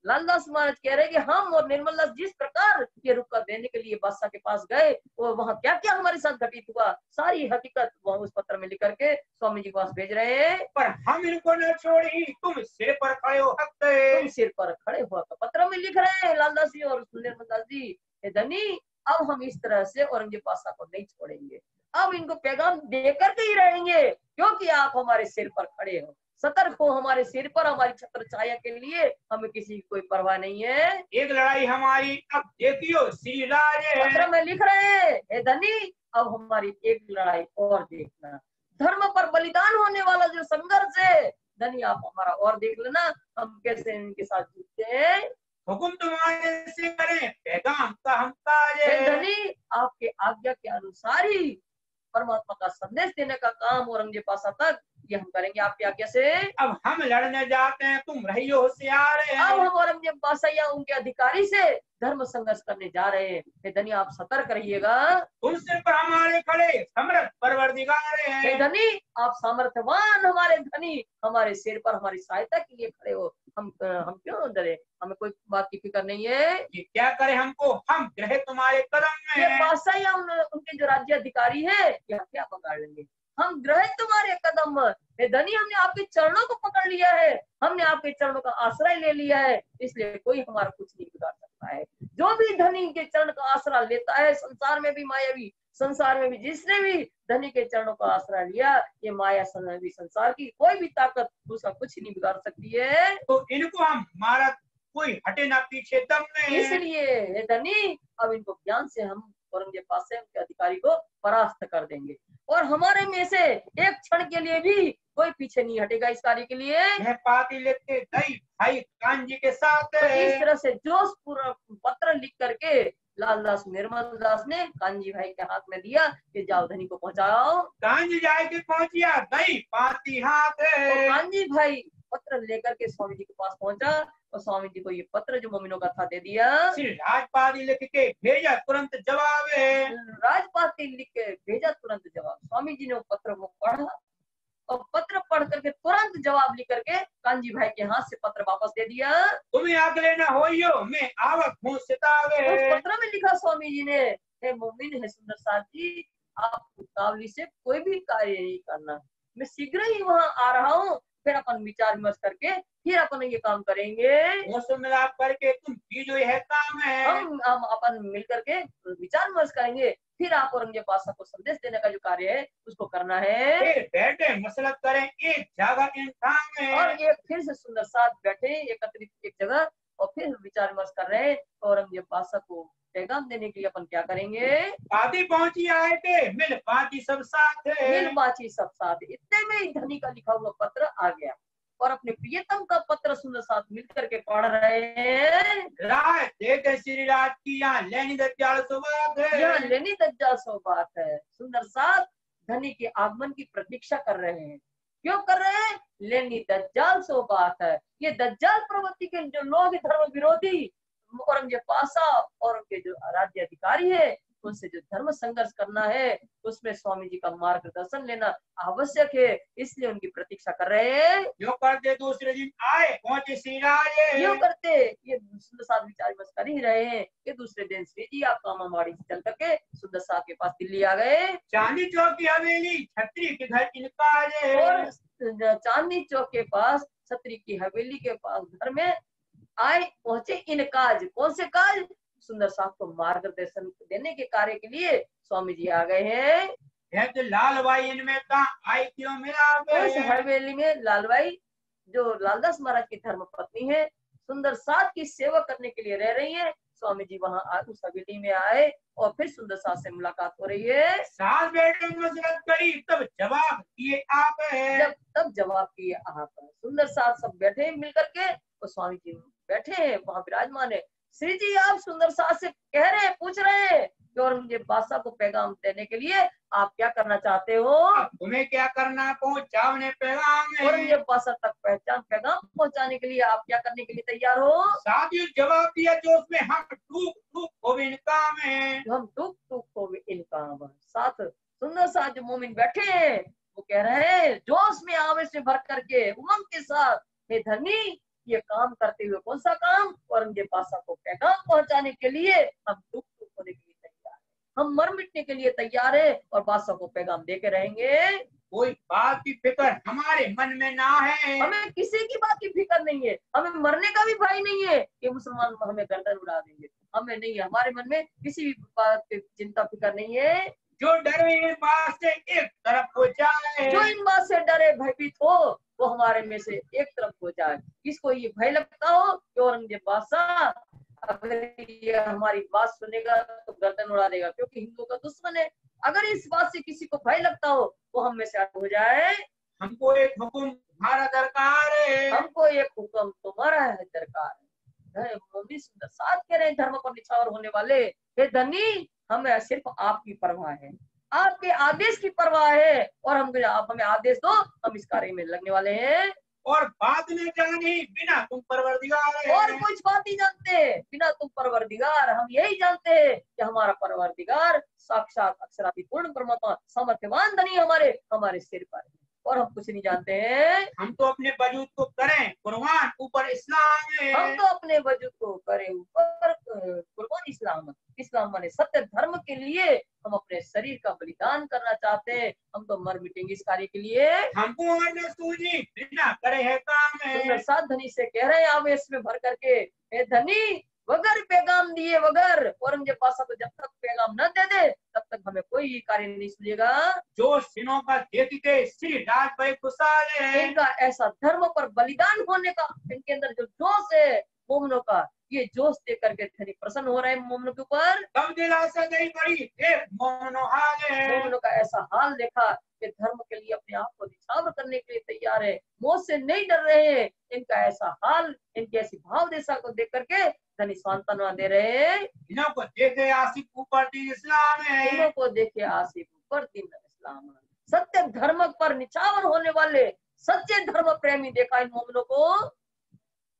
लालदास महाराज कह रहे कि हम और निर्मल दास जिस प्रकार ये रुक्का देने के लिए बादशाह के पास गए, और वहाँ क्या क्या हमारे साथ घटित हुआ, सारी हकीकत वहाँ उस पत्र में लिख करके स्वामी जी के पास भेज रहे हैं। पर हम इनको न छोड़ी, तुम सिर पर खड़े हो हक से। तुम सिर पर खड़े हुआ का पत्र में लिख रहे हैं लालदास जी और निर्मल दास जी, हे धनी, अब हम इस तरह से औरंगजेब बादशाह को नहीं छोड़ेंगे, अब इनको पैगाम देकर के ही रहेंगे, क्योंकि आप हमारे सिर पर खड़े हो, सतर्क हो हमारे सिर पर, हमारी छत्र छाया के लिए हमें किसी की कोई परवाह नहीं है। एक लड़ाई हमारी अब देखियो श्री राज। पत्र में लिख रहे हैं, हे धनी, अब हमारी एक लड़ाई और देखना, धर्म पर बलिदान होने वाला जो संघर्ष है, धनी आप हमारा और देख लेना, हम कैसे इनके साथ जीतते हैं। हुकुम तुम्हारे से करें, पैगाम का हम काज हे है। धनी, आपके आज्ञा के अनुसार ही परमात्मा का संदेश देने का काम औरंगजेब बादशाह तक ये हम करेंगे आपकी आज्ञा से। अब हम लड़ने जाते हैं, तुम रहियो होशियार है। अब हम औरंगजेब बादशाह या उनके अधिकारी से धर्म संघर्ष करने जा रहे हैं, हे धनी आप सतर्क रहिएगा। तुम सिर पर हमारे खड़े समर्थ परवरदिगार हे है। धनी आप सामर्थ्यवान हमारे धनी, हमारे सिर पर हमारी सहायता के लिए खड़े हो, हम क्यों डरे, हमें कोई बात की फिक्र नहीं है। ये क्या करे हमको, हम ग्रह तुम्हारे कदम ये में। बादशाह या उनके जो राज्य अधिकारी है या क्या पकड़ लेंगे, हम ग्रह तुम्हारे कदम, हे धनी हमने आपके चरणों को पकड़ लिया है, हमने आपके चरणों का आश्रय ले लिया है, इसलिए कोई हमारा कुछ नहीं बिगाड़ सकता है। जो भी धनी के चरण का आश्रय लेता है, संसार में भी मायावी, संसार में भी जिसने भी धनी के चरणों का आश्रय लिया, ये माया भी संसार की कोई भी ताकत उसका कुछ नहीं बिगाड़ सकती है। तो इनको हम मारा कोई हटे ना पीछे दम में। इसलिए हे धनी अब इनको ज्ञान से हम औरंगजेब बादशाह के अधिकारी को परास्त कर देंगे, और हमारे में से एक क्षण के लिए भी कोई पीछे नहीं हटेगा इस कार्य के लिए। यह पाती लेके गई भाई कांजी के साथ। तो इस तरह से जोश पूरा पत्र लिख करके लालदास निर्मल दास ने कांजी भाई के हाथ में दिया कि जाओ धनी को पहुंचाओ। कांजी जाए के पहुंचिया, गई पाती हाथ। तो कांजी भाई पत्र लेकर के स्वामी जी के पास पहुंचा, और स्वामी जी को ये पत्र जो मोमिनों का था दे दिया। श्री राजपादी लिख के भेजा तुरंत जवाब है। राजपाती लिख के भेजा तुरंत जवाब। स्वामी जी ने वो पत्र को पढ़ा, और पत्र पढ़ करके तुरंत जवाब लिख करके कांजी भाई के हाथ से पत्र वापस दे दिया। तुम्हें अगले न होइयो, मैं आवक हूँ सितावे। उस पत्र में लिखा स्वामी जी ने, हे मोमिन है सुंदर साथ जी, आप उतावली से कोई भी कार्य नहीं करना, मैं शीघ्र ही वहाँ आ रहा हूँ, फिर अपन विचार विमर्श करके फिर अपन ये काम करेंगे। वो मिलाप करके तुम कीजो यह काम है। हम अपन मिल करके विचार विमर्श करेंगे, फिर आप औरंगजेब बादशाह को संदेश देने का जो कार्य है उसको करना है। फिर बैठे मसलत करें एक जगह इंसान में, और ये फिर से सुंदर साथ बैठे एकत्रित एक जगह और फिर विचार विमर्श कर रहे हैं औरंगजेब बादशाह को पैगाम देने के लिए अपन क्या करेंगे। आदि पहुंची आए थे मिल बाकी सब साथ है, मिल बाची सब साथ। इतने में ही धनी का लिखा हुआ पत्र आ गया और अपने प्रियतम का पत्र सुंदर साथ मिल करके पढ़ रहे हैं। राय देखे श्री राज की यहाँ लेनी दज्जाल सो बात है, यहाँ लेनी दज्जाल सो बात है। सुंदर साथ धनी के आगमन की प्रतीक्षा कर रहे हैं। क्यों कर रहे हैं? लेनी दज्जाल सो बात है। ये दज्जाल प्रवृत्ति के जो लोग धर्म विरोधी औरंगजेब बादशाह और उनके जो राज्य अधिकारी है उनसे जो धर्म संघर्ष करना है उसमें स्वामी जी का मार्गदर्शन लेना आवश्यक है, इसलिए उनकी प्रतीक्षा कर रहे हैं। जो करते दूसरे दिन आए पहुंचे श्री राज, क्यों करते ये सुंदर साथ विचार विमर्श कर ही रहे हैं कि दूसरे दिन श्री जी आप कामावाड़ी से चल करके सुंदर साथ के पास दिल्ली आ गए। चांदी चौक की हवेली छत्री के घर इनका है, और चांदनी चौक के पास छत्री की हवेली के पास घर में आए पहुंचे इन काज। कौन से काज? सुंदर साथ को मार्गदर्शन देने के कार्य के लिए स्वामी जी आ गए हैं। है तो लाल भाई इनमें का आई क्यों मिला उस हवेली में लालबाई जो लालदास महाराज की धर्म पत्नी है सुंदर साथ की सेवा करने के लिए रह रही है। स्वामी जी वहाँ उस हवेली में आए और फिर सुंदर साथ से मुलाकात हो रही है। सास बेटे मसरत करी तब जवाब किए आप है, तब जवाब किए आप। सुंदर साथ सब बैठे मिल करके और स्वामी जी बैठे हैं वहाँ विराजमान है। श्री जी आप सुंदर साथ से कह रहे हैं, पूछ रहे हैं कि औरंगजेब बादशाह को पैगाम देने के लिए आप क्या करना चाहते हो? तुम्हें क्या करना पहुंचाने पैगाम, औरंगजेब बादशाह तक पैगाम पहुंचाने के लिए आप क्या करने के लिए तैयार हो? साथ ही जवाब दिया जो उसमें हम टूक टूक हो इनका में, हम टूक टूक हो इनका। साथ सुंदर साथ जो मोमिन बैठे हैं वो कह रहे हैं जोश में आवेश में भर करके उमंग के साथ, हे धनी ये काम करते हुए कौन सा काम? औरंगजेब बादशाह को पैगाम पहुंचाने के लिए हम टूक टूक होने के लिए तैयार है, हम मर मिटने के लिए तैयार है और बादशाह को पैगाम देके रहेंगे। कोई बात की फिक्र हमारे मन में ना है, हमें किसी की बात की फिक्र नहीं है, हमें मरने का भी भय नहीं है कि मुसलमान हमें गर्दन उड़ा देंगे, हमें नहीं है। हमारे मन में किसी भी बात की चिंता फिक्र नहीं है। जो डरे इन बात से एक तरफ हो जाए, जो इन बात से डरे भयभीत हो वो हमारे में से एक तरफ हो जाए। किसको ये भय लगता हो कि औरंगजेब बादशाह अगर ये हमारी बात सुनेगा तो गर्दन उड़ा देगा क्योंकि हिंदुओं का दुश्मन है, अगर इस बात से किसी को भय लगता हो वो हम में से अलग हो जाए। हमको एक हुक्म तुम्हारा दरकार है, हमको एक हुक्म तुम्हारा है दरकार है। मोदी सुंदर साथ कह रहे हैं धर्म पर निछावर होने वाले, हे धनी हमें सिर्फ आपकी परवाह है, आपके आदेश की परवाह है और आप हमें आदेश दो, हम इस कार्य में लगने वाले हैं। और बात न जानी बिना तुम परवरदिगार है, और कुछ बात नहीं जानते बिना तुम परवरदिगार, हम यही जानते हैं कि हमारा परवरदिगार साक्षात अक्षराधिपूर्ण परमात्मा सामर्थ्यवान धनी हमारे सिर पर है और हम कुछ नहीं जानते हैं। हम तो अपने वजूद को करें कुर्बान ऊपर इस्लाम है, हम तो अपने वजूद को करें ऊपर कुर्बान इस्लाम। इस्लाम माने सत्य धर्म के लिए हम अपने शरीर का बलिदान करना चाहते हैं, हम तो मर मिटेंगे इस कार्य के लिए। हमको सूझी बिना करे है काम है। साथ धनी से कह रहे हैं आवेश में भर करके, हे धनी वगर पैगाम दिए वगर औरंगजेब बादशाह को जब तक पैगाम न दे दे तब तक हमें कोई कार्य नहीं सुनेगा। जो सिनों का देखते श्री राज भाई खुशहाल है, इनका ऐसा धर्म पर बलिदान होने का इनके अंदर जो जोश है मोमनों का, ये जोश देख करके धनी प्रसन्न हो रहे हैं मोमनों के ऊपर। तब दिलासा नहीं पड़ी मोमनो हाल है, मोमनों का ऐसा हाल देखा कि धर्म के लिए अपने आप को निछावर करने के लिए तैयार है, मौत से नहीं डर रहे हैं। इनका ऐसा हाल, इनकी ऐसी भाव दशा को देख करके धनी सांत्वना दे रहे हैं। इन्हों को देखे आसिफ ऊपर दिन इस्लाम है, इन्हों को देखे आसिफ ऊपर दिन इस्लाम। सत्य धर्म पर निछावर होने वाले सच्चे धर्म प्रेमी देखा इन मोमनों को।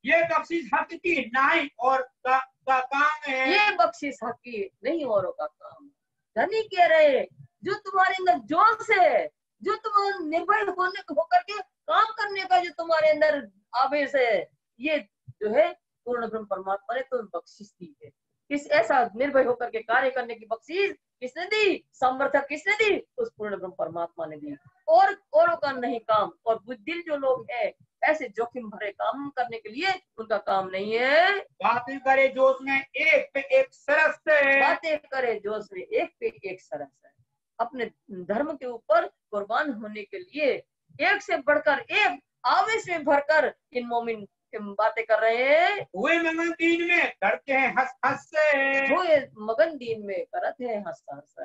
ये बख्शिश हक की नहीं और का काम है, ये बख्शिश हक की नहीं औरों का काम। धनी कह रहे जो तुम्हारे अंदर जोश है, जो तुम निर्भय होकर के काम करने का जो तुम्हारे अंदर आवेश है, ये जो है पूर्ण ब्रह्म परमात्मा ने तुम्हें बख्शिश दी है। इस ऐसा निर्भय होकर के कार्य करने की बख्शिश किसने दी? सामर्थ्य किसने दी? उस पूर्ण ब्रह्म परमात्मा ने दी। औरों का नहीं काम, और बुद्धिल जो लोग हैं ऐसे जोखिम भरे काम करने के लिए उनका काम नहीं है। बातें करे जोश में एक पे एक सरस से, बातें करे जोश में एक पे एक सरस है। अपने धर्म के ऊपर कुर्बान होने के लिए एक से बढ़कर एक आवेश में भरकर इन मोमिन बातें कर रहे हैं। हुए मगन दीन में करते हैं हंस हंस से, हुए मगन दीन में करते हैं हंस हंस।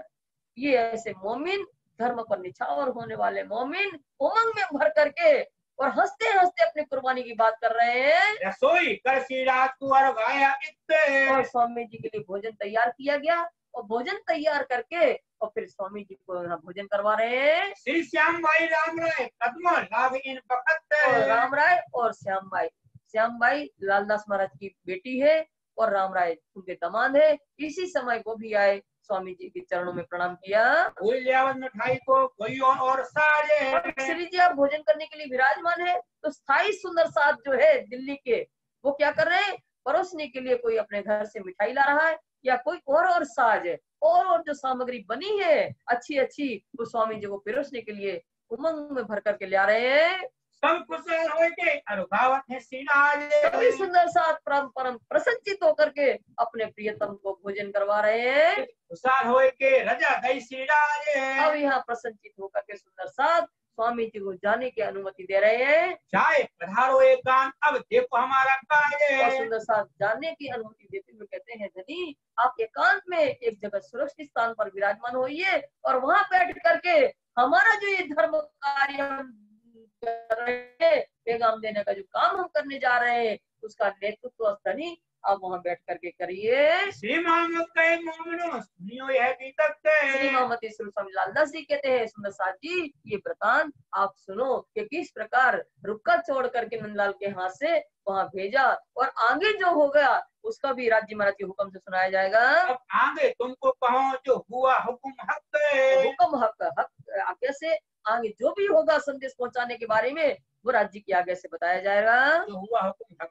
ये ऐसे मोमिन, धर्म पर निछावर होने वाले मोमिन उमंग में भर करके और हंसते हंसते अपनी कुर्बानी की बात कर रहे हैं। रसोई कर सी रात को गाया इत्ते, और स्वामी जी के लिए भोजन तैयार किया गया, और भोजन तैयार करके और फिर स्वामी जी को भोजन करवा रहे हैं। श्री श्याम भाई राम राय कदमों लाभ इन बखत, और राम राय और श्याम बाई लालदास महाराज की बेटी है और राम राय उनके दामाद है। इसी समय वो भी आए, स्वामी जी के चरणों में प्रणाम किया। कोई लियावत मिठाई को कोई और साजे, श्री जी आप भोजन करने के लिए विराजमान है, तो स्थाई सुंदर साथ जो है दिल्ली के, वो क्या कर रहे हैं, परोसने के लिए कोई अपने घर से मिठाई ला रहा है या कोई और साज है और जो सामग्री बनी है अच्छी अच्छी, वो स्वामी जी को परोसने के लिए उमंग में भर करके ले आ रहे हैं। सब कुशल होए के अनुभावत है सीनाले, सभी सुंदर साथ परम प्रसन्नचित होकर के अपने प्रियतम को भोजन करवा रहे हैं। कुशल होए के रजा गई सीनाले, अब यहाँ प्रसन्नचित होकर के सुंदर साथ स्वामी जी को जाने की अनुमति दे रहे हैं। जाए पधारो एक गान अब देखो हमारा काजे, और सुंदर साथ जाने की अनुमति देते हुए कहते हैं, धनी आप एकांत में एक जगह सुरक्षित स्थान पर विराजमान होइए और वहां बैठ करके हमारा जो ये धर्म कार्य हम कर रहे हैं, पैगाम देने का जो काम हम करने जा रहे हैं, उसका नेतृत्व धनी आप वहां बैठ करके करिए। श्री मोहम्मद कहे मोमिनो सुनियो यह गीतक श्री मोहम्मद स्वामी लालदास जी कहते हैं, सुंदर साथ जी ये वृतांत आप सुनो कि किस प्रकार रुक्का छोड़ करके नंदलाल के हाथ से वहां भेजा, और आगे जो होगा उसका भी राज्य महाराज के हुक्म से सुनाया जाएगा। अब आगे तुमको कहो जो हुआ हुक्म हक, हुक्म हक आगे से आगे जो भी होगा संदेश पहुंचाने के बारे में वो राज्य की आगे से बताया जाएगा। जो हुआ हुक्म हक,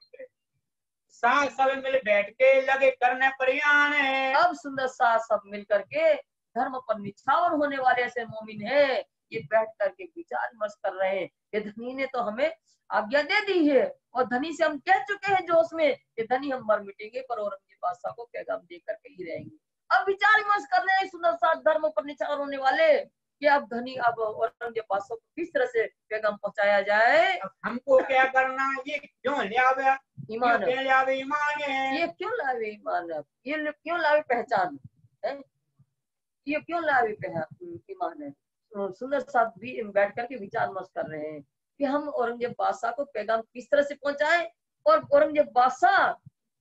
साथ सब मिल बैठ के लगे करने प्रयाण, अब सुंदर साथ सब मिल करके धर्म पर निछावर होने वाले ऐसे मोमिन है, ये बैठ करके विचार विमर्श कर रहे हैं कि धनी ने तो हमें आज्ञा दे दी है और धनी से हम कह चुके हैं जोश में कि धनी हम मर मिटेंगे पर औरंगजेब बादशाह को पैगाम दे करके ही रहेंगे। अब विचार विमर्श कर रहे हैं सुंदर साथ धर्म पर निछावर होने वाले कि अब धनी अब औरंगजेब बादशाह को किस तरह से पैगाम पहुंचाया जाए। अब हमको क्या करना, ये क्यों ले आवे ईमान, ले आवे ईमान, ये क्यों लावे ईमान, ये क्यों लावे पहचान है, ये क्यों लावे ईमान है। सुंदर साथ भी बैठ करके विचार विमर्श कर रहे हैं कि हम औरंगजेब बादशाह को पैगाम किस तरह से पहुंचाएं, और औरंगजेब बादशाह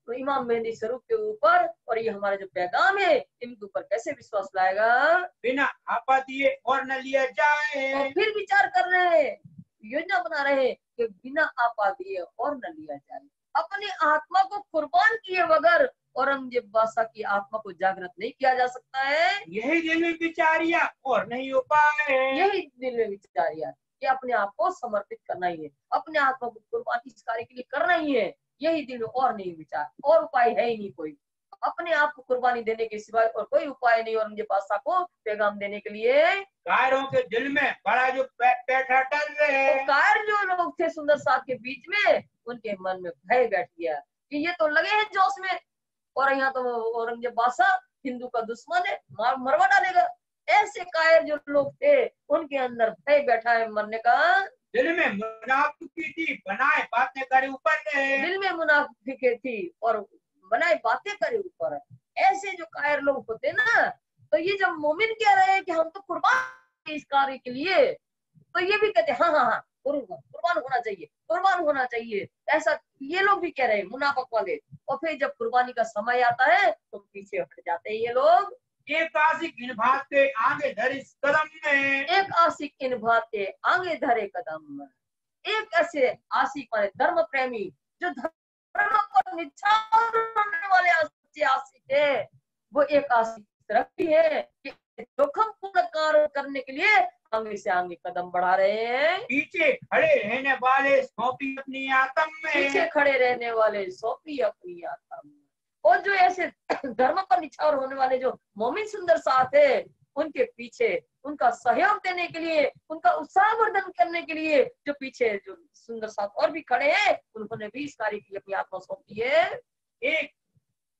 तो इमाम मेहंदी स्वरूप के ऊपर और ये हमारे जो पैगाम है इनके ऊपर कैसे विश्वास लाएगा। बिना आपा दिए और न लिया जाए, और फिर विचार कर रहे हैं, योजना बना रहे हैं कि बिना आपा दिए और न लिया जाए, अपनी आत्मा को कुर्बान किए बगैर औरंगजेब बादशाह की आत्मा को जागृत नहीं किया जा सकता है। यही दिल में विचारिया और नहीं हो पाए, यही दिल में विचारिया कि अपने आप को समर्पित करना ही है, अपने आत्मा को कुर्बान इस कार्य के लिए करना ही है, यही दिल में, और नहीं विचार, और उपाय है ही नहीं कोई। अपने आप को कुर्बानी देने के सिवाय और कोई उपाय नहीं औरंगजेब बादशाह को पैगाम देने के लिए। कायरों के दिल में बड़ा जो बैठा डर रहे, तो कायर जो लोग थे सुंदर साथ के बीच में, उनके मन में भय बैठ गया कि ये तो लगे हैं जोश में, और यहाँ तो औरंगजेब बादशाह हिंदू का दुश्मन है, मरवा डालेगा। ऐसे कायर जो लोग थे उनके अंदर भय बैठा है मरने का। दिल में मुनाफिकी थी बनाए बातें करे ऊपर, दिल में मुनाफिकी थी और बनाए बातें करे ऊपर। ऐसे जो कायर लोग होते ना, तो ये जब मोमिन कह रहे हैं कि हम तो कुर्बान इस कार्य के लिए, तो ये भी कहते हैं हाँ कुर्बान होना चाहिए, कुर्बान होना चाहिए, ऐसा ये लोग भी कह रहे हैं मुनाफिक वाले। और फिर जब कुर्बानी का समय आता है तो पीछे हट जाते हैं ये लोग। एक आशिक इन बात के आगे धरे कदम में, एक आशिक इन बात के आगे धरे कदम, एक ऐसे आशिक माने धर्म प्रेमी जो धर्म पर निछावर होने वाले आशिक है, वो एक आशिक तरफ है कि जोखिम पूर्ण कार्य करने के लिए आगे से आगे कदम बढ़ा रहे हैं। पीछे खड़े रहने वाले सौंपी अपनी आत्म में, पीछे खड़े रहने वाले सौंपी अपनी आत्म में। और जो ऐसे धर्म पर निछावर होने वाले जो मोमिन सुंदर साथ है, उनके पीछे उनका सहयोग देने के लिए, उनका उत्साहवर्धन करने के लिए जो पीछे जो सुंदर साथ और भी खड़े हैं, उन्होंने भी इस कार्य की अपनी आत्मा सौंप दी है।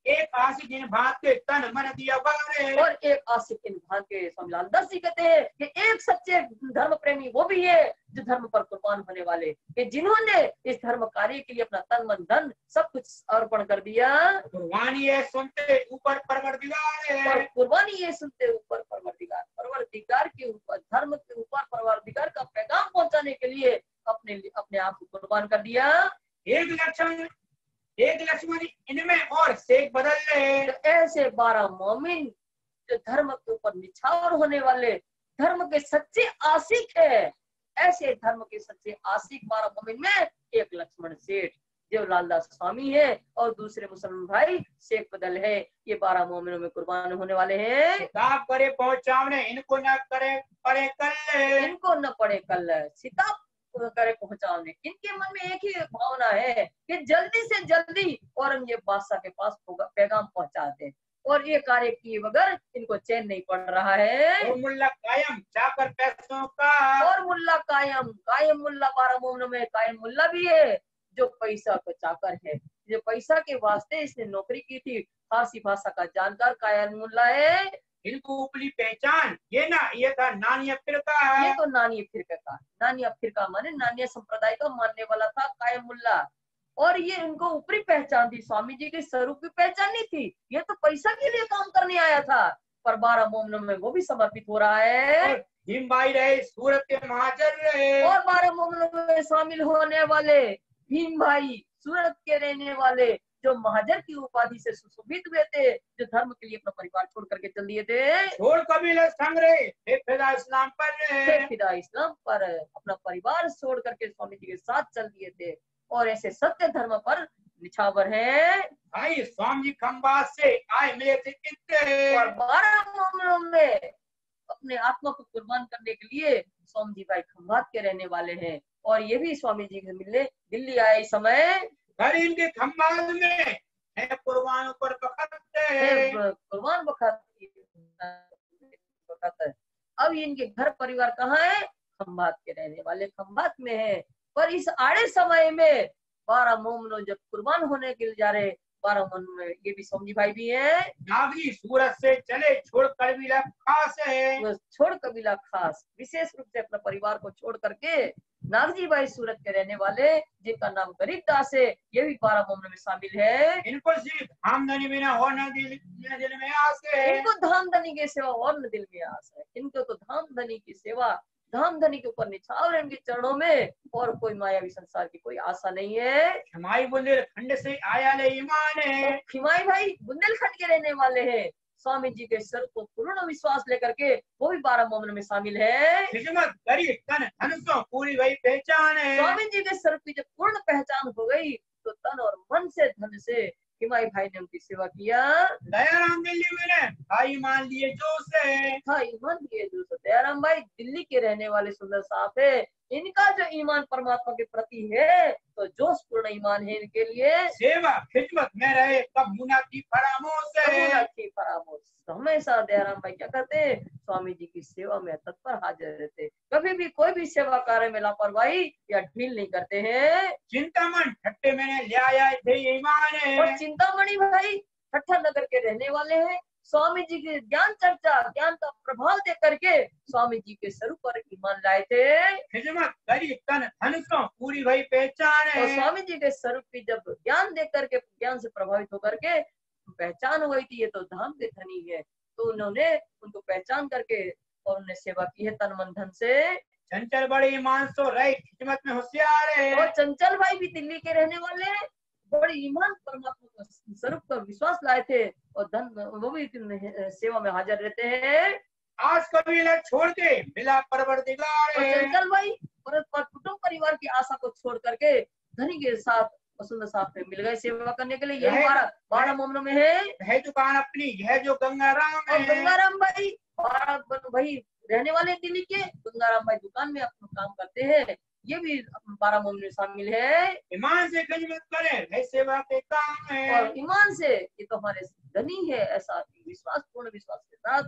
एक आशिक इन भाग के तन मन दिया बारे, और एक आशिक इन भाग के स्वामी लालदास जी कहते हैं कि एक सच्चे धर्म प्रेमी वो भी है जो धर्म पर कुर्बान होने वाले, कि जिन्होंने इस धर्म कार्य के लिए अपना तन मन धन सब कुछ अर्पण कर दिया। कुर्बानी ये सुनते ऊपर परवरदिगार है, और कुर्बानी ये सुनते ऊपर परवरदिगार, परवरदिगार के ऊपर, धर्म के ऊपर परवरदिगार का पैगाम पहुंचाने के लिए अपने आप को कुर्बान कर दिया। एक लक्ष्मण इनमें और शेख बदल रहे, तो ऐसे 12 मोमिन जो धर्म के ऊपर निछावर होने वाले, धर्म के सच्चे आशिक है, ऐसे धर्म के सच्चे आशिक 12 मोमिन में एक लक्ष्मण सेठ जो लालदास स्वामी है और दूसरे मुसलमान भाई शेख बदल है, ये 12 मोमिनों में कुर्बान होने वाले हैं। सिताब करे पहुंचावने इनको न करे पड़े कल, इनको न पड़े कल, सिताब करे पहुंचाने। इनके मन में एक ही भावना है कि जल्दी से जल्दी औरंगजेब बादशाह के पास पैगाम पहुंचा दे, और ये कार्य किए बगैर इनको चैन नहीं पड़ रहा है। और मुल्ला कायम चाकर पैसों का, और मुल्ला कायम मुल्ला 12 मोमिनों में कायम मुल्ला भी है जो पैसा का चाकर है, जो पैसा के वास्ते इसने नौकरी की थी, फारसी भाषा का जानकार कायम मुल्ला है। इनको ऊपरी पहचान ये था नानिया फिरका, ये तो नानिया फिरका माने नानिया संप्रदाय का मानने वाला था कायम मुल्ला, और ये इनको ऊपरी पहचान थी, स्वामी जी के स्वरूप की पहचान नहीं थी। ये तो पैसा के लिए काम करने आया था, पर 12 मोमिनों में वो भी समर्पित हो रहा है। भीम भाई रहे, सूरत के महाजर रहे, और 12 मोमिनों में शामिल होने वाले भीम भाई सूरत के रहने वाले जो महाजर की उपाधि से सुशोभित हुए थे, जो धर्म के लिए अपना परिवार छोड़ करके चल दिए थे, छोड़ कबीले संग रहे, फिदा इस्लाम पर अपना परिवार छोड़ करके स्वामी जी के साथ चल दिए थे, और ऐसे सत्य धर्म पर निछावर है। भाई स्वामी जी खंबात से आए मिले थे कितने, और 12 मोमिनों में अपने आत्मा को कुर्बान करने के लिए स्वामी जी भाई खंबात के रहने वाले हैं, और ये भी स्वामी जी से मिलने दिल्ली आए इस समय। घर इनके खंबात में है कुर्बान पर कुर्बान बखत। अब इनके घर परिवार कहाँ है? खंबात के रहने वाले खंबात में है। पर इस आड़े समय में 12 मोमिनों जब कुर्बान होने के लिए जा रहे, 12 मोमिनों में ये भी स्वामी भाई भी है। नागरी सूरत से चले छोड़ कबीला खास है, छोड़ कबीला खास, विशेष रूप से अपना परिवार को छोड़ करके नागजी भाई सूरत के रहने वाले जिनका नाम गरीबदास है, ये भी 12 मोमिनों में शामिल है। इनको सिर्फ धामधनी बिना और न दिल में आस है, इनको धामधनी की सेवा और न दिल में आस है। इनको तो धामधनी की सेवा, धामधनी के ऊपर निछावर इनके चरणों में, और कोई मायावी संसार की कोई आशा नहीं है। खिमाई बुंदेलखंड से आया ले ईमान है, खिमाई भाई बुंदेलखंड के रहने वाले हैं, स्वामी जी के सर को पूर्ण विश्वास लेकर के वो भी 12 मोमिनों में शामिल है। खिदमत करी तन धन से पूरी वही पहचान है, स्वामी जी के सर की जब पूर्ण पहचान हो गई तो तन और मन से धन से हिमाई भाई ने उनकी सेवा किया। दयाराम दिल्ली में भाई मान लिए जो से, ईमान लिए जो से। दयाराम भाई दिल्ली के रहने वाले सुंदर साहब है, इनका जो ईमान परमात्मा के प्रति है तो जोश पूर्ण ईमान है इनके लिए। सेवा खिदमत में रहे कब मुनाफी फरामोश है, हमेशा दयाराम भाई क्या करते, स्वामी जी की सेवा में तत्पर हाजिर रहते, कभी भी कोई भी सेवा कार्य में लापरवाही या ढील नहीं करते हैं। चिंतामण ठट्टे मैंने ले आया थे ईमान है, और चिंतामणि भाई ठट्ठा नगर के रहने वाले हैं, स्वामी जी के ज्ञान चर्चा, ज्ञान का प्रभाव दे करके स्वामी जी के स्वरूप पर ईमान लाए थे। खिदमत करी तन धन से पूरी वही पहचान है, और स्वामी जी के स्वरूप की जब ज्ञान देख करके, ज्ञान से प्रभावित होकर के पहचान हुई थी ये तो धाम के धनी है, तो उन्होंने उनको पहचान करके और उन्हें सेवा की है तन मन धन से। चंचल बड़े ईमान से रहे खिदमत में होशियार है, और चंचल भाई भी दिल्ली के रहने वाले हैं, बड़े ईमान परमात्मा का स्वरूप का विश्वास लाए थे, और धन वो भी सेवा में हाजिर रहते हैं। आज कबीला छोड़ के मिला परवरदिगार है, चंचल भाई कुटुंब परिवार की आशा को छोड़ करके धनी के साथ सुंदर साहब में मिल गए सेवा करने के लिए। यही 12 मोमिनों में है दुकान अपनी, यह जो गंगाराम है, और गंगाराम भाई 12 भाई रहने वाले दिल्ली के, गंगाराम भाई दुकान में अपना काम करते हैं, ये भी 12 मोमिन में शामिल है। ईमान से खिदमत करें सेवा के काम है, और ईमान से ये तो हमारे धनी है, ऐसा विश्वास, पूर्ण विश्वास के साथ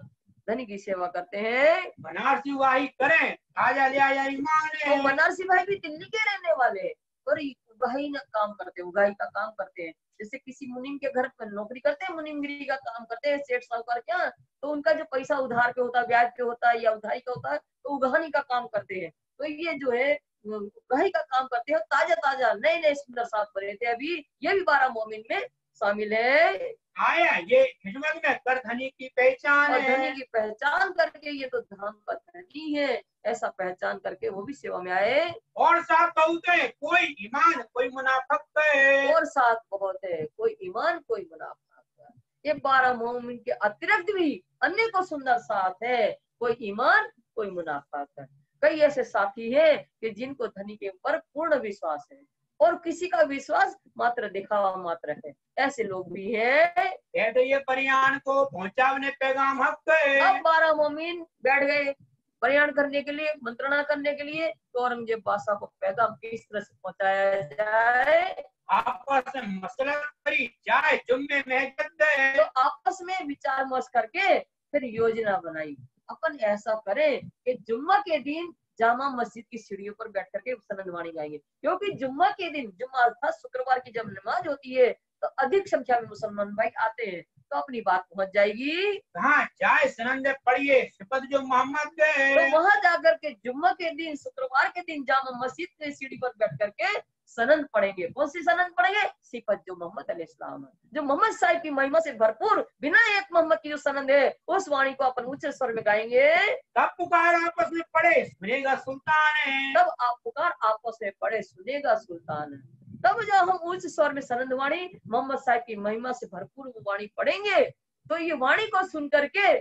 धनी की सेवा करते हैं। बनारसी वही करें, ताजा ले आया ईमान तो है। बनारसी भाई भी दिल्ली के रहने वाले और उगाही ना काम करते हैं, उगाही का काम करते हैं। जैसे किसी मुनीम के घर पर नौकरी करते हैं, मुनीमगिरी का काम करते हैं सेठ साहूकार क्या, तो उनका जो पैसा उधार पे होता है, ब्याज पे होता है या उधारी का होता है, तो उगाही का काम करते हैं। तो ये जो है उगाही का काम करते हैं, ताजा ताजा नए नए सुंदर साथ बने थे अभी। ये भी 12 मोमिन में शामिल है। आया ये खिदमत में कर धनी की पहचान और है। धनी की पहचान करके ये तो धाम का धनी है, ऐसा पहचान करके वो भी सेवा में आए। और साथ बहुत है, कोई ईमान कोई मुनाफिक है। और साथ बहुत है, कोई ईमान कोई मुनाफा। ये 12 मोमिन के अतिरिक्त भी अन्य को सुंदर साथ है, कोई ईमान कोई मुनाफा है। कई ऐसे साथी हैं कि जिनको धनी के ऊपर पूर्ण विश्वास है और किसी का विश्वास मात्र दिखावा मात्र है, ऐसे लोग भी हैं। तो ये परियान को पहुंचाने पैगाम हक है। अब 12 मोमिन बैठ गए बयान करने के लिए, मंत्रणा करने के लिए। तो औरंगजेब बादशाह को पैगाम किस तरह से पहुंचाया जाए, आपस में मसला करी जाए, जुम्मे में तो आपस में विचार विमर्श करके फिर योजना बनाई। अपन ऐसा करें कि जुम्मा के दिन जामा मस्जिद की सीढ़ियों पर बैठ करके सनदवाणी गाएंगे, क्योंकि जुम्मा के दिन, जुम्मा अर्थात शुक्रवार की जब नमाज होती है तो अधिक संख्या में मुसलमान भाई आते हैं, तो अपनी बात पहुंच जाएगी। कहाँ जाए सनंदे पढ़िए सिफत जो मोहम्मद तो के। वहां जाकर के जुम्मा के दिन, शुक्रवार के दिन जामा मस्जिद की सीढ़ी पर बैठ करके सनद पढ़ेंगे। कौन सी सनद पढ़ेंगे? सिफत जो मोहम्मद अलैहिस्सलाम है, जो मोहम्मद साहिब की महिमा से भरपूर, बिना एक मोहम्मद की जो सनद है, उस वाणी को अपन ऊंचे स्वर में गाएंगे। तब पुकार आपस में पढ़े सुनेगा सुल्तान है। तब आप पुकार आपस में पढ़े सुनेगा सुल्तान है। तब जब हम उच्च स्वर में सनद वाणी मोहम्मद साहिब की महिमा से भरपूर वो वाणी पढ़ेंगे, तो ये वाणी को सुन करके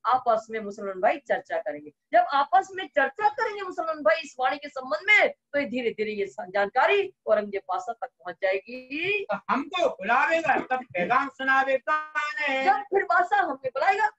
आपस में मुसलमान भाई चर्चा करेंगे। जब आपस में चर्चा करेंगे मुसलमान भाई इस वाणी के संबंध में, तो ये धीरे धीरे ये जानकारी औरंगजेब बादशाह तक पहुंच जाएगी। तो हमको बुलावेगा तब पैगाम सुनावेगा। जब फिर बादशाह हमें बुलाएगा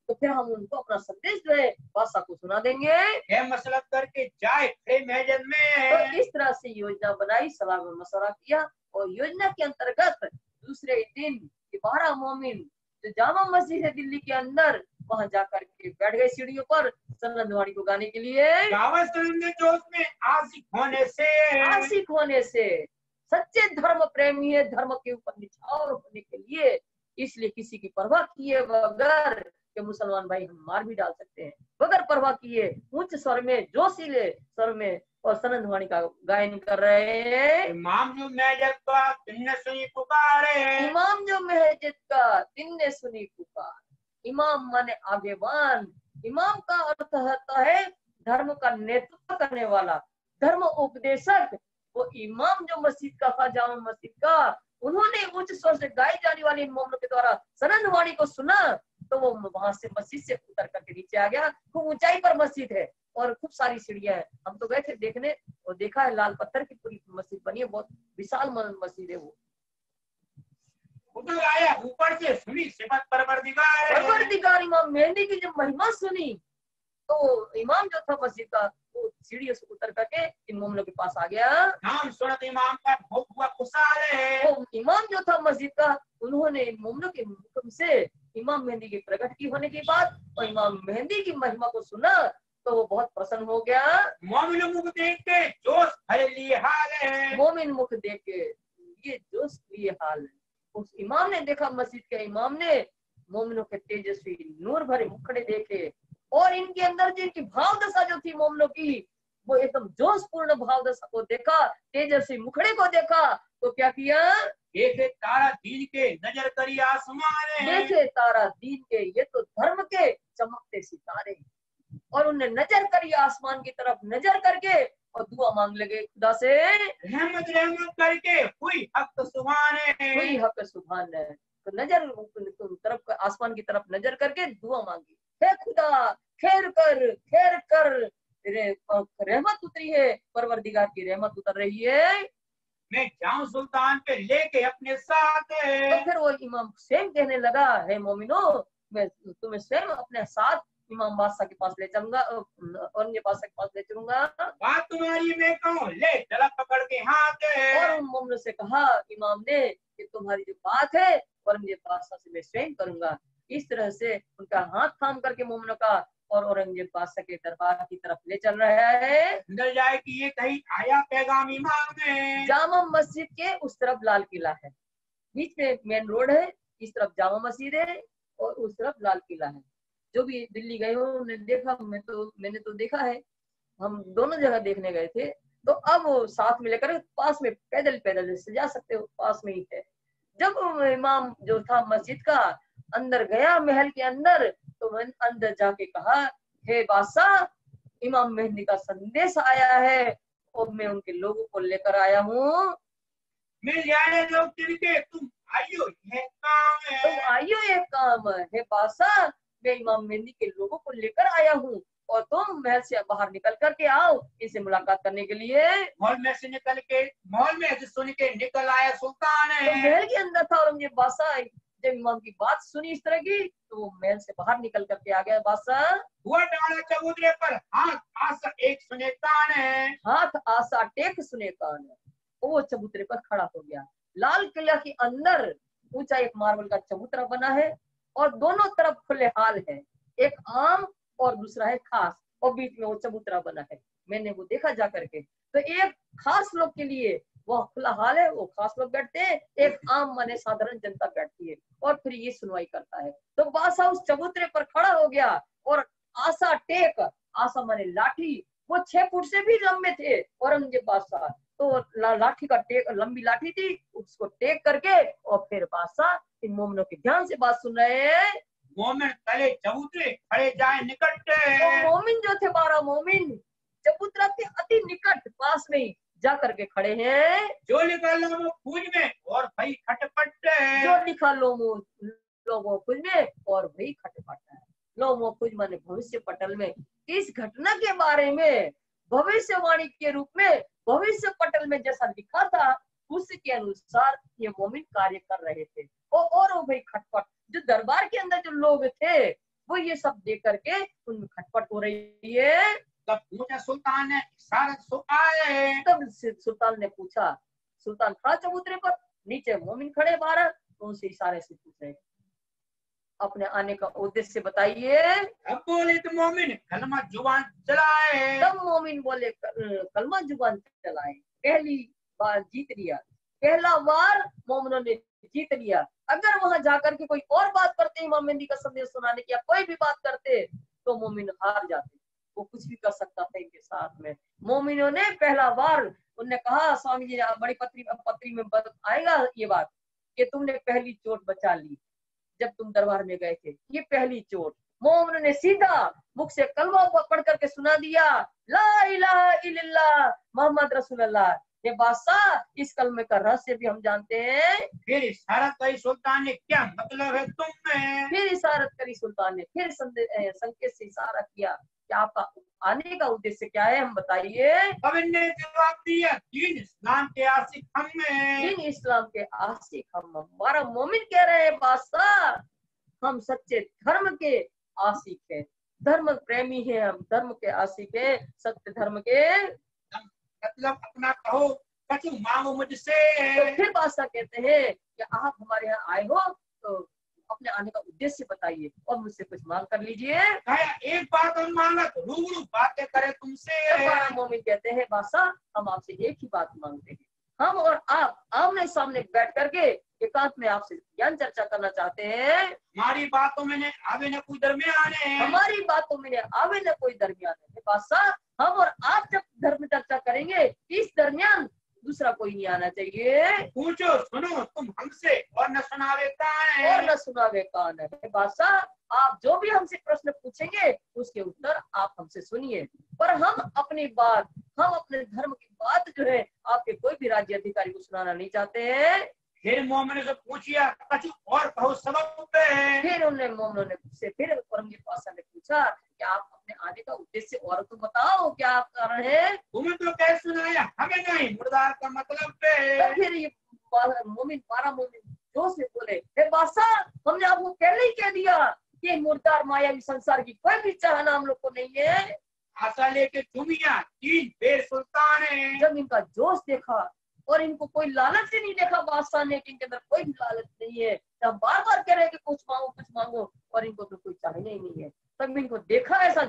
तो फिर हम उनको अपना संदेश जो है बादशाह को सुना देंगे। है मसलत करके जाए खड़े महजन में। तो इस तरह से योजना बनाई, सलाह में मशवरा किया, और योजना के अंतर्गत दूसरे दिन 12 मोमिन जो जामा मस्जिद है दिल्ली के अंदर, वहां जाकर के बैठ गए सीढ़ियों पर सनदवाणी को गाने के लिए। जोश में आशिक होने से सच्चे धर्म प्रेमी है, धर्म के ऊपर निछावर होने के लिए, इसलिए किसी की परवाह किए बगैर कि मुसलमान भाई हम मार भी डाल सकते हैं, बगैर परवाह किए उच्च स्वर में, जोशीले स्वर में और सनदवाणी का गायन कर रहे हैं। इमाम जो महजिद का तिन्ने सुनी पुकारे। इमाम जो महजिद का तिन्ने सुनी पुकार। इमाम माने आगेवान। इमाम का अर्थ होता है धर्म का नेतृत्व करने वाला, धर्म उपदेशक। वो इमाम जो मस्जिद का था, जामा मस्जिद का, उन्होंने उच्च स्वर से गाई जाने वाली इन मोमिनों के द्वारा सनदवाणी को सुना, तो वो वहां से मस्जिद से उतर करके नीचे आ गया। खूब ऊंचाई पर मस्जिद है और खूब सारी सीढ़ियां हैं। हम तो गए थे देखने और देखा है, लाल पत्थर की पूरी मस्जिद बनी है, बहुत विशाल मस्जिद है वो। उधर आया ऊपर से सुनी सिफत परवरदिगार। इमाम मेहंदी की जब महिमा सुनी, तो इमाम जो था मस्जिद का, वो सीढ़ियों से उतर करके इन मोमिनों के पास आ गया। नाम सुनत इमाम का भूख हुआ खुशहाल है। वो इमाम जो था मस्जिद का, उन्होंने इन मोमिनों के मुख से इमाम मेहंदी की प्रकट की होने की बात और इमाम मेहंदी की महिमा को सुना, तो वो बहुत प्रसन्न हो गया। मोमिन मुख देख के जोश भरे लिए हाल है। मोमिन मुख देख के ये जोश लिए हाल है। उस इमाम ने देखा, मस्जिद के इमाम ने मोमिनों के तेजस्वी नूर भरे मुखड़े देखे, और इनके अंदर जिनकी भाव दशा जो थी मोमिनों की, वो एकदम जोशपूर्ण भाव दशा को देखा, तेजस्वी मुखड़े को देखा, तो क्या किया? देखे तारा दीन के नजर करी आसमान। देखे तारा दीन के, ये तो धर्म के चमकते सितारे। और उन्हें नजर करी आसमान की तरफ, नजर करके और दुआ मांग लगे खुदा से, रहमत रहमत करके हुई हक सुभान है। हुई हक सुभान है। तो नजर तरफ, आसमान की तरफ नजर करके दुआ मांगी, हे खुदा खैर कर, रहमत उतरी है, परवरदिगार की रहमत उतर रही है, मैं जाऊं सुल्तान पे लेके अपने साथ। तो फिर वो इमाम स्वयं कहने लगा, हे मोमिनो, मैं तुम्हें स्वयं अपने साथ इमाम बादशाह के पास ले चलूंगा, औरंगजेब बादशाह के पास ले चलूंगा। बात तुम्हारी मैं कहूँ, ले चला पकड़ के हाथ। और उन मोमिनों से कहा इमाम ने कि तुम्हारी जो बात है औरंगजेब बादशाह से मैं स्वयं करूंगा। इस तरह से उनका हाथ थाम करके मोमिनों का और औरंगजेब बादशाह के दरबार की तरफ ले चल रहा है। अंदर जाए कि ये कहीं आया पैगाम ईमान में। जामा मस्जिद के उस तरफ लाल किला है, बीच में मेन रोड है, इस तरफ जामा मस्जिद है और उस तरफ लाल किला है। जो भी दिल्ली गए हो उन्होंने देखा, मैंने तो देखा है, हम दोनों जगह देखने गए थे। तो अब वो साथ में लेकर पास में पैदल पैदल जैसे जा सकते हो, पास में ही है। जब इमाम जो था मस्जिद का अंदर गया महल के अंदर, तो मैंने अंदर जाके कहा, हे बादशाह, इमाम मेहदी का संदेश आया है और मैं उनके लोगों को लेकर आया हूँ। मिल जाए लोग तिनके, तुम आइयो ये काम है। तुम आइयो ये काम है बादशाह, मैं इमाम मेहदी के लोगों को लेकर आया हूँ और तुम महल से बाहर निकल करके आओ इनसे मुलाकात करने के लिए। महल में से निकल के, महल में से सुन के निकल आया सुल्तान है। तो महल के अंदर था और मुझे बादशाह जब इमाम की बात सुनी इस तरह की, तो वो महल से बाहर निकल करके आ गया। बादशाह हुआ डाला चबूतरे पर, हाथ आसा एक सुने कान है। हाथ आसा टेक सुने कान है। वो चबूतरे पर खड़ा हो गया। लाल किला के अंदर ऊंचा एक मार्बल का चबूतरा बना है और दोनों तरफ खुले हाल है, एक आम और दूसरा है खास, और बीच में वो चबूतरा बना है। मैंने वो देखा जा करके। तो एक खास लोग के लिए वह खुला हाल है, वो खास लोग बैठते हैं, एक आम माने साधारण जनता बैठती है और फिर ये सुनवाई करता है। तो बादशाह उस चबूतरे पर खड़ा हो गया और आसा टेक, आसा माने लाठी, वो 6 फुट से भी लंबे थे औरंगजेब बादशाह। तो लाठी का टेक, लंबी लाठी थी, उसको टेक करके और फिर बादशाह इन मोमिनों के ध्यान से बात सुन रहे हैं। मोमिन तले चबूतरे खड़े जाए निकट। तो मोमिन जो थे 12 मोमिन चबूतरा के अति निकट पास में ही जा करके खड़े हैं। जो लिखा लोगों फूज में और भाई खटपट, जो लिखा लोगों फूज में और भाई खटपट है। लोगों फूज माने भविष्य पटल में इस घटना के बारे में भविष्यवाणी के रूप में भविष्य पटल में जैसा लिखा था उसके अनुसार ये मोमिन कार्य कर रहे थे। और वो भाई खटपट, जो दरबार के अंदर जो लोग थे वो ये सब देख करके उनमें खटपट हो रही है। तब पूछा सुल्तान ने, इशारा सो आए। तब सुल्तान ने पूछा, सुल्तान खड़ा चबूतरे पर, नीचे मोमिन खड़े 12, तो उनसे इशारे से पूछे अपने आने का उद्देश्य बताइए। अब बोले तो मोमिन कलमा जुबान चलाए। तब मोमिन बोले कलमा जुबान चलाए। पहली बार जीत लिया, पहला बार मोमिनों ने जीत लिया। अगर वहां जाकर के कोई और बात करते, इमाम मेहदी का संदेश सुनाने की या कोई भी बात करते, तो मोमिन हार जाते। वो कुछ भी कर सकता था इनके साथ में। मोमिनों ने पहला बार उन्होंने कहा, स्वामी जी बड़ी पत्री में आएगा ये बात कि तुमने पहली चोट बचा ली जब तुम दरबार में गए थे, ये पहली चोट। मोमिनों ने सीधा मुख से कलमा पढ़ करके सुना दिया, ला इलाहा इल्लल्लाह मोहम्मद रसूलुल्लाह। ये बादशाह इस कलमे का रहस्य भी हम जानते हैं। फिर इशारत करी सुल्तान ने, क्या मतलब है तुम में? फिर इशारत करी सुल्तान ने, फिर संकेत से इशारा किया कि आपका आने का उद्देश्य क्या है, हम बताइए। अब इनने जवाब दिया, दीन इस्लाम के आशिक हम में। दीन इस्लाम के आशिक हम। हमारा मोमिन कह रहे हैं बादशाह, हम सच्चे धर्म के आशिक हैं, धर्म प्रेमी हैं, हम धर्म के आशिक हैं, सत्य धर्म के। मतलब अपना कहो, कछु मांगो मुझसे। तो फिर बादशाह कहते हैं कि आप हमारे यहाँ आए हो तो अपने आने का उद्देश्य बताइए और मुझसे कुछ मांग कर लीजिए। एक बात और मांगा तो रूबरू बातें करे तुमसे। मोमिन कहते हैं बादशाह, हम आपसे एक ही बात मांगते हैं, हम और आप आमने सामने बैठ करके एकांत में आपसे ज्ञान चर्चा करना चाहते हैं। हमारी बातों में आवे न कोई दरमियान है। हमारी बातों में आवे न कोई दरमियान है। बादशाह, हम और आप जब धर्म चर्चा करेंगे इस दरमियान दूसरा कोई नहीं आना चाहिए। पूछो सुनो तुम हमसे और न सुनावे कान है। और न सुनावे कान है। बादशाह, आप जो भी हमसे प्रश्न पूछेंगे उसके उत्तर आप हमसे सुनिए, पर हम अपनी बात, हम अपने धर्म की बात जो है आपके कोई भी राज्य अधिकारी को सुनाना नहीं चाहते हैं। फिर मोमिन से पूछिया, कछु और कहो सबब पे। फिर मोमिनों ने से फिर औरंगजेब बादशाह ने पूछा कि आप अपने आने का उद्देश्य और तो बताओ, क्या आप कारण है? तुम्हें तो कैसे सुनाया, हमें नहीं, मुर्दार का मतलब पे। तो फिर ये मोमिन 12 मोमिन जोश से बोले, हे बादशाह, हमने आपको पहले ही कह दिया कि मुर्दार मायावी संसार की कोई भी चाहना हम लोग को नहीं है। आशा लेके चुमिया 3 बेर सुल्तान है। जब इनका जोश देखा और इनको कोई लालच ही नहीं देखा बादशाह ने कि इनके अंदर कोई भी लालच नहीं है, जब बार बार कह रहे हैं कि कुछ मांगो कुछ मांगो,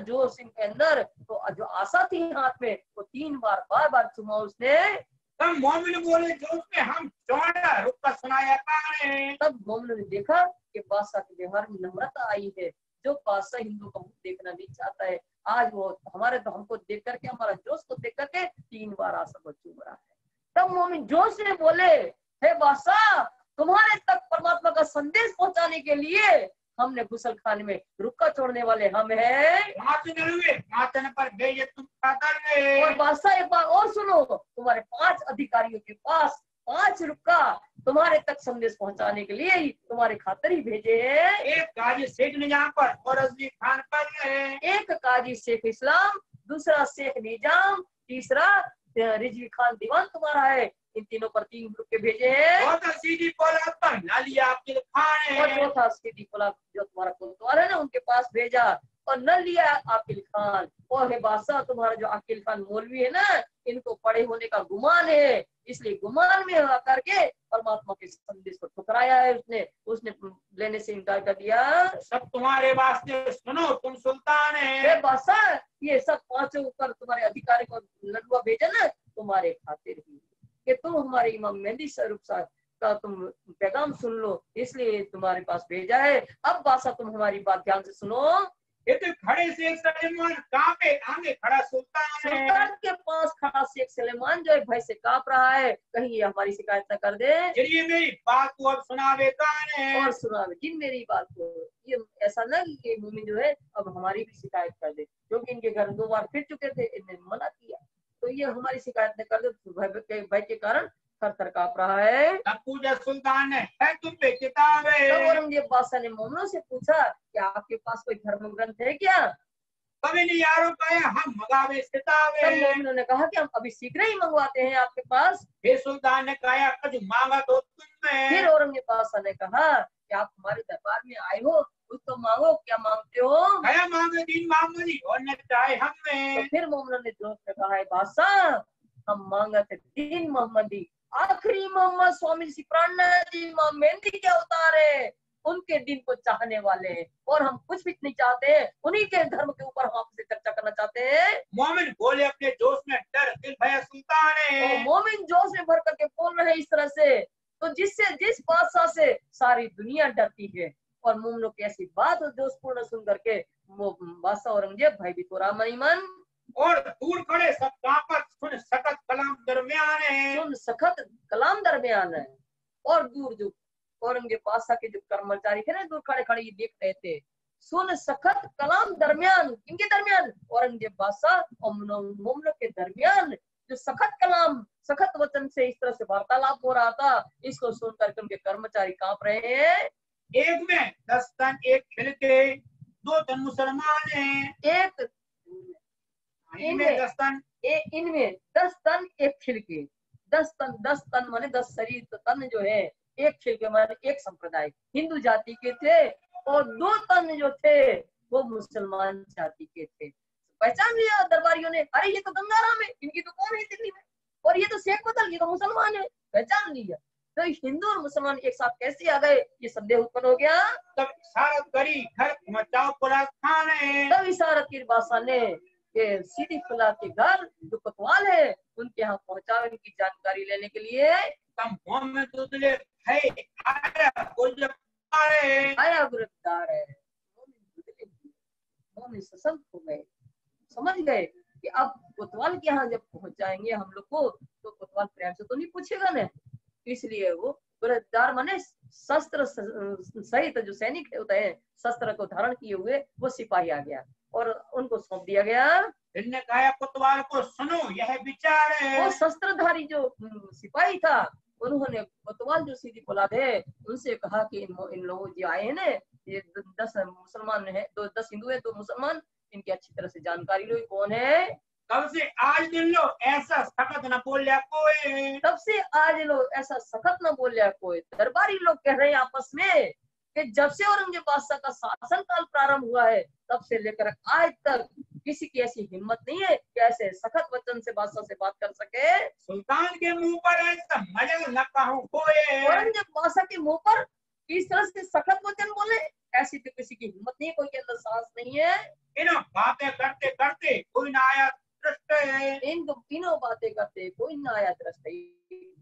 जोश इनके अंदर, तो जो आशा थी हाथ में वो 3 बार बार चुमा उसने। तब मोमिन बोले जोश में हम चौड़ा रुका सुनाया काने। तब मोमिन ने देखा कि बादशाह के व्यवहार में नम्रता आई है। जो बादशाह हिंदू का मुख देखना नहीं चाहता है, आज वो हमारे तो हमको देख करके, हमारा जोश को देख करके 3 बार आशा को चूम रहा है। तब मोमिन जोश से बोले, हे बादशाह, तुम्हारे तक परमात्मा का संदेश पहुंचाने के लिए हमने गुसल खाने में रुक्का छोड़ने वाले हम हैं। मातन पर तुम और बादशाह एक बार और सुनो, तुम्हारे 5 अधिकारियों के पास 5 रुक्का तुम्हारे तक संदेश पहुंचाने के लिए ही तुम्हारे खातिर ही भेजे हैं। एक काजी शेख निजाम पर और रजवी खान पर है। एक काजी शेख इस्लाम, दूसरा शेख निजाम, तीसरा रिजवी खान दीवान तुम्हारा है। इन तीनों पर 3 रुपए भेजे हैं। और सीधी पोलाद पर नालिया आकिल खान है। और चौथा सीधी पोलाद जो तुम्हारा कोतवाल है ना, उनके पास भेजा। और न लिया आकिल खान। और हे बादशाह, तुम्हारा जो आकिल खान मौलवी है ना, इनको पढ़े होने का गुमान है, इसलिए गुमान में आकर के परमात्मा के संदेश को ठुकराया है। उसने लेने से इनकार कर दिया। सब तुम्हारे वास्ते सुनो, तुम सुल्तान है। बादशाह, ये सब 5 ऊपर तुम्हारे अधिकारी को लड़ुआ भेजा ना, तुम्हारे खातिर ही कि तुम हमारे इमाम मेहदी स्वरूप का तुम पैगाम सुन लो, इसलिए तुम्हारे पास भेजा है। अब बादशाह, तुम हमारी बात ध्यान से सुनो। ये तो खड़े शेख सलेमान कांपे, आगे खड़ा सुल्तान के पास खड़ा शेख सलेमान जो है भय से कांप रहा है, कहीं ये हमारी शिकायत न कर दे। चलिए मेरी बात को अब सुनावे और सुनावे जिन मेरी बात को। ये ऐसा न कि मोमिन जो है अब हमारी भी शिकायत कर दे, क्योंकि इनके घर 2 बार फिर चुके थे, इन्हें मना किया, तो ये हमारी शिकायत न कर दे। भय के कारण थर कांप रहा है। पूजा सुल्तान है तुम पे किताब है। तब औरंगजेब बादशाह ने मोमिनों से पूछा कि आपके पास कोई धर्म ग्रंथ है क्या? कभी नहीं यारों का, हम मंगावे किताब है। तब मोमिनों ने कहा कि हम अभी शीघ्र ही मंगवाते हैं आपके पास। फिर सुल्तान ने कहा कुछ मांगा तो तुमने। फिर औरंगजेब बादशाह ने कहा कि आप हमारे दरबार में आए हो, कुछ तो मांगो, क्या मांगते हो? क्या मांगे? दीन मोहम्मदी और न चाहे हमें। तो फिर मोमिनों ने जोश में कहा है, बादशाह, हम मांगते दीन मोहम्मदी, आखिरी मोहम्मद स्वामी जी प्राणनाथ जी इमाम मेहदी के अवतार है, उनके दिन को चाहने वाले हैं, और हम कुछ भी नहीं चाहते, उन्हीं के धर्म के ऊपर हम आपसे चर्चा करना चाहते हैं। मोमिन बोले अपने जोश में, डर दिल भय सुल्तान है। मोमिन जोश में भर करके बोल रहे हैं इस तरह से, तो जिस बादशाह से सारी दुनिया डरती है, और मोमिनों की ऐसी बात जोशपूर्ण सुन करके बादशाह औरंगजेब भयभीत हो रहा मन ही मन। और दूर खड़े सब कांपत, सुन सखत कलाम दरमियान है। सुन सखत कलाम दरमियान है। और दूर जो औरंगजेब बादशाह के जो कर्मचारी थे ना, दूर खड़े खड़े ये देख रहे थे। सुन सखत कलाम दरमियान, इनके दरमियान औरंगजेब बादशाह और मोमिनों के दरमियान जो सखत कलाम, सखत वचन से इस तरह से वार्तालाप हो रहा था, इसको सुन करके उनके कर्मचारी कांप रहे हैं। एक में 10 तन एक खिलके, 2 तन मुसलमान है। इनमें 10 तन एक खिलके, 10 तन माने 10 शरीर, तन जो है एक खिलके माने एक संप्रदाय हिंदू जाति के थे, और 2 तन जो थे वो मुसलमान जाति के थे। पहचान लिया दरबारियों ने, अरे ये तो गंगाराम है, इनकी तो कौन है दिल्ली में, और ये तो शेख बदल, ये तो मुसलमान है, पहचान लिया। तो हिंदू और मुसलमान एक साथ कैसे आ गए, ये संदेह उत्पन्न हो गया। तब इशारत करी, घर मचाओ पोलाद खान है। तब इशारत की बादशाह ने कि सीधी पोलाद के घर जो कोतवाल है उनके यहाँ पहुंचाओ, इनकी जानकारी लेने के लिए। तब मोहम्मद तुझे है आया गिरफ्तार है। मोमिन सशक्त हो गए, समझ गए कि अब कोतवाल के यहाँ जब पहुंच जाएंगे हम लोग को, तो कोतवाल प्रेम से तो नहीं पूछेगा ना, इसलिए वो गिरफ्तार माने शस्त्र सहित जो सैनिक होते हैं, शस्त्र को धारण किए हुए वो सिपाही आ गया और उनको सौंप दिया गया। इनने कहा कोतवाल को सुनो, यह विचार है। वो शस्त्रधारी जो सिपाही था, उन्होंने कोतवाल जो सीधी पोलाद है उनसे कहा कि इन लोगों जो आए हैं ना, ये 10 मुसलमान है, 10 हिंदू है, 2 मुसलमान, इनकी अच्छी तरह से जानकारी लो, कौन है। तब से आज दिन लो ऐसा सख्त न बोलिया कोई। तब से आज लो ऐसा सख्त न बोलिया कोई। दरबारी लोग कह रहे हैं आपस में कि जब से औरंगजेब बादशाह का शासन काल प्रारंभ हुआ है, तब से लेकर आज तक किसी की ऐसी हिम्मत नहीं है कि ऐसे सख्त वचन से बादशाह से बात कर सके। सुल्तान के मुंह पर ऐसा मजल न कहूं कोई। औरंगजेब बादशाह के मुंह पर इस तरह से सख्त वचन बोले, ऐसी तो किसी की हिम्मत नहीं है, कोई के अंदर साहस नहीं है। इन बातें करते करते कोई ना आया दृष्ट है। इन तीनों बातें करते कोई ना आया दृष्ट।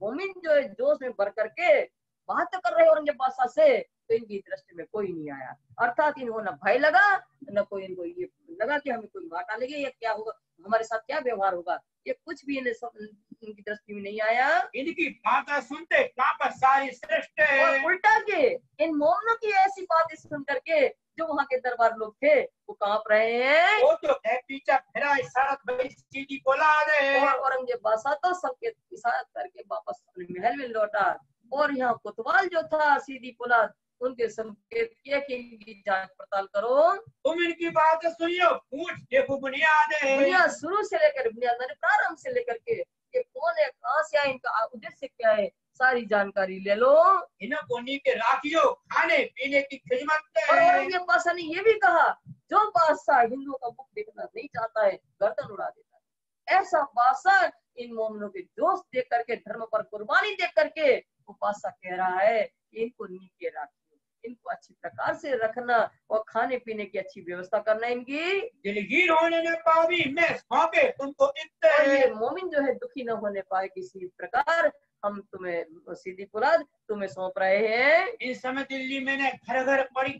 मोमिन जो है जोश में भर करके बात तो कर रहे औरंगजेब बादशाह से, तो इनकी दृष्टि में कोई नहीं आया। अर्थात इनको न भय लगा, न कोई इनको ये लगा कि हमें कोई मार डालेगी या क्या होगा, हमारे साथ क्या व्यवहार होगा, ये कुछ भी इनकी दृष्टि में नहीं आया। इनकी बातें सुनते कांपा सारी सृष्टि। और उल्टा के इन मोमिनों की ऐसी बातें सुन करके जो वहाँ के दरबार लोग थे वो कांप रहे हैं। वो तो पीछा फिरा इशारा भाई सीधी बोला दे। और औरंगजेब बादशाह तो सबके इशारा करके वापस अपने महल में लौटा। और यहाँ कोतवाल जो था सीधी पुलाद, उनके संकेत किए कि इनकी जांच पड़ताल करो। तुम इनकी बातें सुनियो, पूछ देखो बुनियाद है। बुनियाद शुरू से लेकर, बुनियाद माने प्रारंभ से लेकर के ये कौन है, कहाँ से आए, इनका उद्देश्य क्या है, सारी जानकारी ले लो। इनको नीचे राखियो, खाने पीने की खिदमत और है। औरंगजेब बादशाह ने ये भी कहा, जो बादशाह हिंदुओं का मुख देखना नहीं चाहता है गर्दन उड़ा देता है। ऐसा बादशाह इन मोमिनों के जोश देख करके, धर्म पर कुर्बानी देख करके वो बादशाह कह रहा है कि इनको नीचे रखियो, इनको अच्छी प्रकार से रखना और खाने पीने की अच्छी व्यवस्था करना। इनकी दिलगीर होने न पावी मैं सौंपे तुमको और इत्ते। ये मोमिन जो है दुखी न होने पाए किसी प्रकार, हम तुम्हें सीधी पुलाद तुम्हें सौंप रहे हैं। इस समय दिल्ली में ने घर घर पड़ी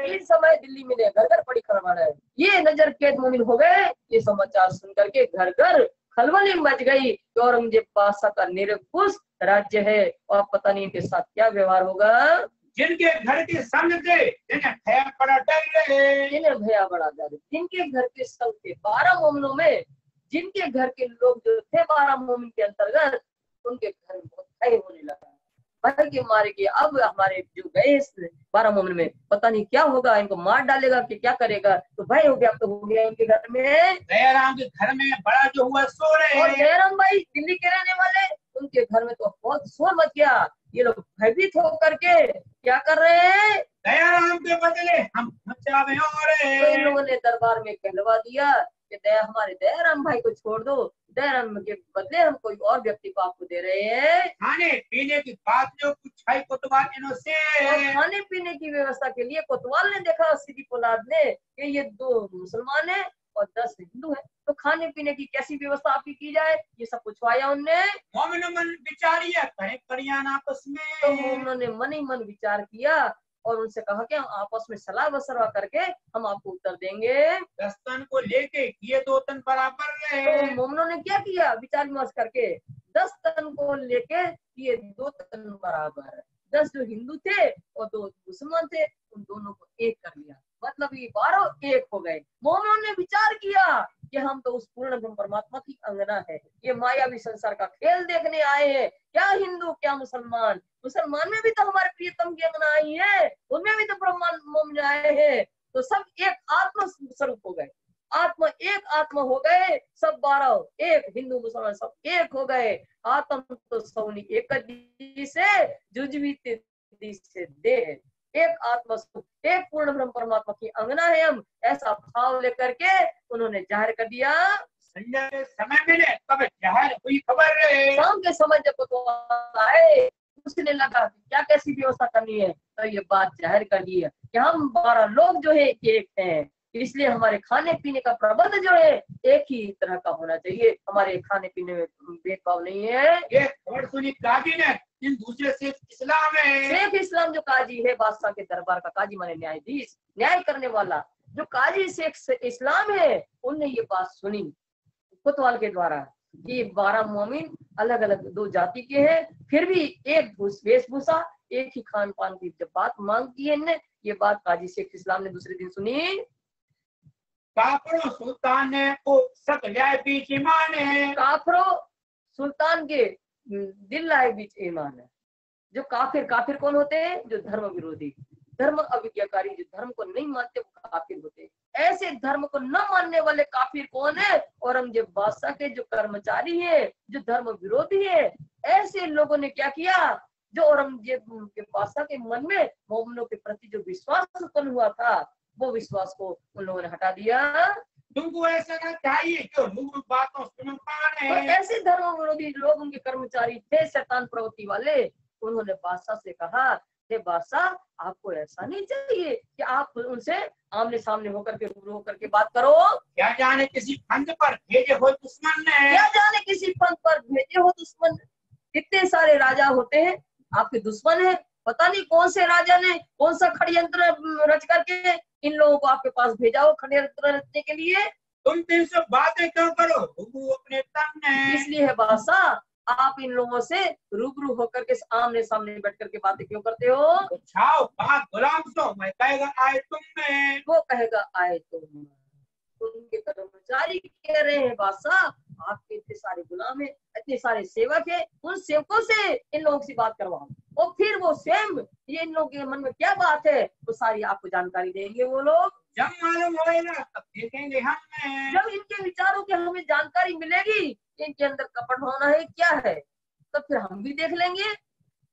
इस समय दिल्ली में घर घर पड़ी खलबल है। ये नजर कैद मोमिन हो गए। ये समाचार सुन करके घर घर खलबली मच गई कि औरंगजेब बादशाह का निरंकुश राज्य है और पता नहीं इनके साथ क्या व्यवहार होगा। जिनके घर के संग थे जिन्हें भय बड़ा डर रहे। जिन्हें भया बड़ा डर, जिनके घर के संग थे 12 मोमिनों में, जिनके घर के लोग जो थे 12 मोमिन के अंतर्गत, उनके घर में बहुत भय होने लगा। भय के मारे कि अब हमारे जो गए 12 मोमिन में पता नहीं क्या होगा, इनको मार डालेगा कि क्या करेगा, तो भय हो गया। तो हो गया इनके घर में। दयाराम के घर में बड़ा जो हुआ सो रहे। और दयाराम भाई दिल्ली के रहने वाले, उनके घर में तो बहुत शोर मच गया। ये लोग भयभीत होकर के क्या कर रहे हैं, दयाराम के बदले हम मचावे और तो इन लोगों ने दरबार में कहलवा दिया कि हमारे दयाराम भाई को छोड़ दो, दयाराम के बदले हम कोई और व्यक्ति को आपको दे रहे हैं। खाने पीने की बात जो पूछाई कोतवाल से। और खाने पीने की व्यवस्था के लिए कोतवाल ने देखा सीधी पोलाद ने कि ये 2 मुसलमान है और 10 हिंदू है, तो खाने पीने की कैसी व्यवस्था आपकी की जाए, ये सब पूछवाया उनने। मोमिन मन विचारिया कहे करियान आपस तो में। उन्होंने मन ही मन विचार किया और उनसे कहा कि हम आपस में सलाह मशवरा करके हम आपको उत्तर देंगे। 10 तन को लेके ये 2 तन बराबर तो रहे। मोमिनों ने क्या किया, विचार विमर्श करके 10 तन को लेके ये 2 तन बराबर, 10 जो हिंदू थे और 2 मुसलमान थे, उन दोनों को एक कर लिया, मतलब ये 12 एक हो गए। मोमिनों ने विचार किया कि हम तो उस पूर्ण ब्रह्म परमात्मा की अंगना है, ये मायावी संसार का खेल देखने आए हैं, क्या हिंदू क्या मुसलमान, मुसलमान में भी तो हमारे प्रियतम की अंगना आई है, उनमें भी तो ब्रह्मांड मोमिन आए हैं, तो सब एक आत्म स्वरूप हो गए, आत्मा एक आत्मा हो गए, सब 12 एक, हिंदू मुसलमान सब एक हो गए। आत्म तो सौनी एक से जुजवी से दे, एक आत्मा एक पूर्ण ब्रह्म परमात्मा की अंगना है हम, ऐसा भाव लेकर के उन्होंने जाहिर कर दिया। संजय के समय में ने कब जाहिर हुई खबर रहे। शाम के समय जब कोतवाल आए, उसने लगा कि क्या कैसी व्यवस्था करनी है, तो ये बात जाहिर कर दी है कि हम 12 लोग जो है एक हैं, इसलिए हमारे खाने पीने का प्रबंध जो है एक ही तरह का होना चाहिए, हमारे खाने पीने में भेदभाव नहीं है। ये खबर सुनी काजी ने, इन दूसरे शेख इस्लाम है। शेख इस्लाम जो काजी है, बादशाह के दरबार का काजी माने न्यायाधीश, न्याय करने वाला, जो काजी शेख इस्लाम है, उनने ये बात सुनी कोतवाल के द्वारा कि 12 मोमिन अलग अलग 2 जाति के हैं, फिर भी एक वेशभूषा एक ही खान पान की जब बात मांग की है इनने, ये बात काजी शेख इस्लाम ने दूसरे दिन सुनी। काफरों सुल्तान ने को सक ल्याय बीच ईमान है। काफरों सुल्तान के दिल लाए बीच ईमान है। जो काफिर कौन होते हैं, जो धर्म विरोधी, धर्म अविज्ञाकारी, जो धर्म को नहीं मानते वो काफिर होते हैं। ऐसे धर्म को न मानने वाले काफिर कौन है, औरंगजेब बादशाह के जो कर्मचारी है, जो धर्म विरोधी है, ऐसे लोगों ने क्या किया, जो औरंगजेब के बादशाह के मन में मोमिनों के प्रति जो विश्वास उत्पन्न हुआ था, वो विश्वास को उन लोगों ने हटा दिया। तुमको ऐसा ना चाहिए जो लोग बातों सुन पाने। तो ऐसे धर्म विरोधी लोग, उनके कर्मचारी थे शैतान प्रवृत्ति वाले, उन्होंने बादशाह से कहा हे बादशाह, आपको ऐसा नहीं चाहिए कि आप उनसे आमने सामने होकर के रूबरू होकर के बात करो। क्या जाने किसी फंद पर भेजे हो दुश्मन ने, क्या जाने किसी पंथ पर भेजे हो दुश्मन। कितने सारे राजा होते हैं, आपके दुश्मन है। पता नहीं कौन से राजा ने कौन सा षड्यंत्र रच करके इन लोगों को आपके पास भेजा हो षड्यंत्र रचने के लिए। तुम तीन से बातें क्यों करो रूबरू अपने तन में। इसलिए है बादशाह, आप इन लोगों से रूबरू होकर के आमने सामने बैठ करके बातें क्यों करते हो। तो छाओ बात गुलाम सो, मैं कहेगा आए तुमने। वो कहेगा आए तुम। उनके कर्मचारी कह रहे हैं बादशाह, आपके इतने सारे गुलाम है, इतने सारे सेवक है, उन सेवकों से इन लोगों से बात करवाओ। और फिर वो स्वयं ये इन लोगों के मन में क्या बात है वो सारी आपको जानकारी देंगे वो लोग। जब मालूम होएगा तब देखेंगे हम। जब इनके विचारों की हमें जानकारी मिलेगी इनके अंदर कपट होना है क्या है, तब फिर हम भी देख लेंगे।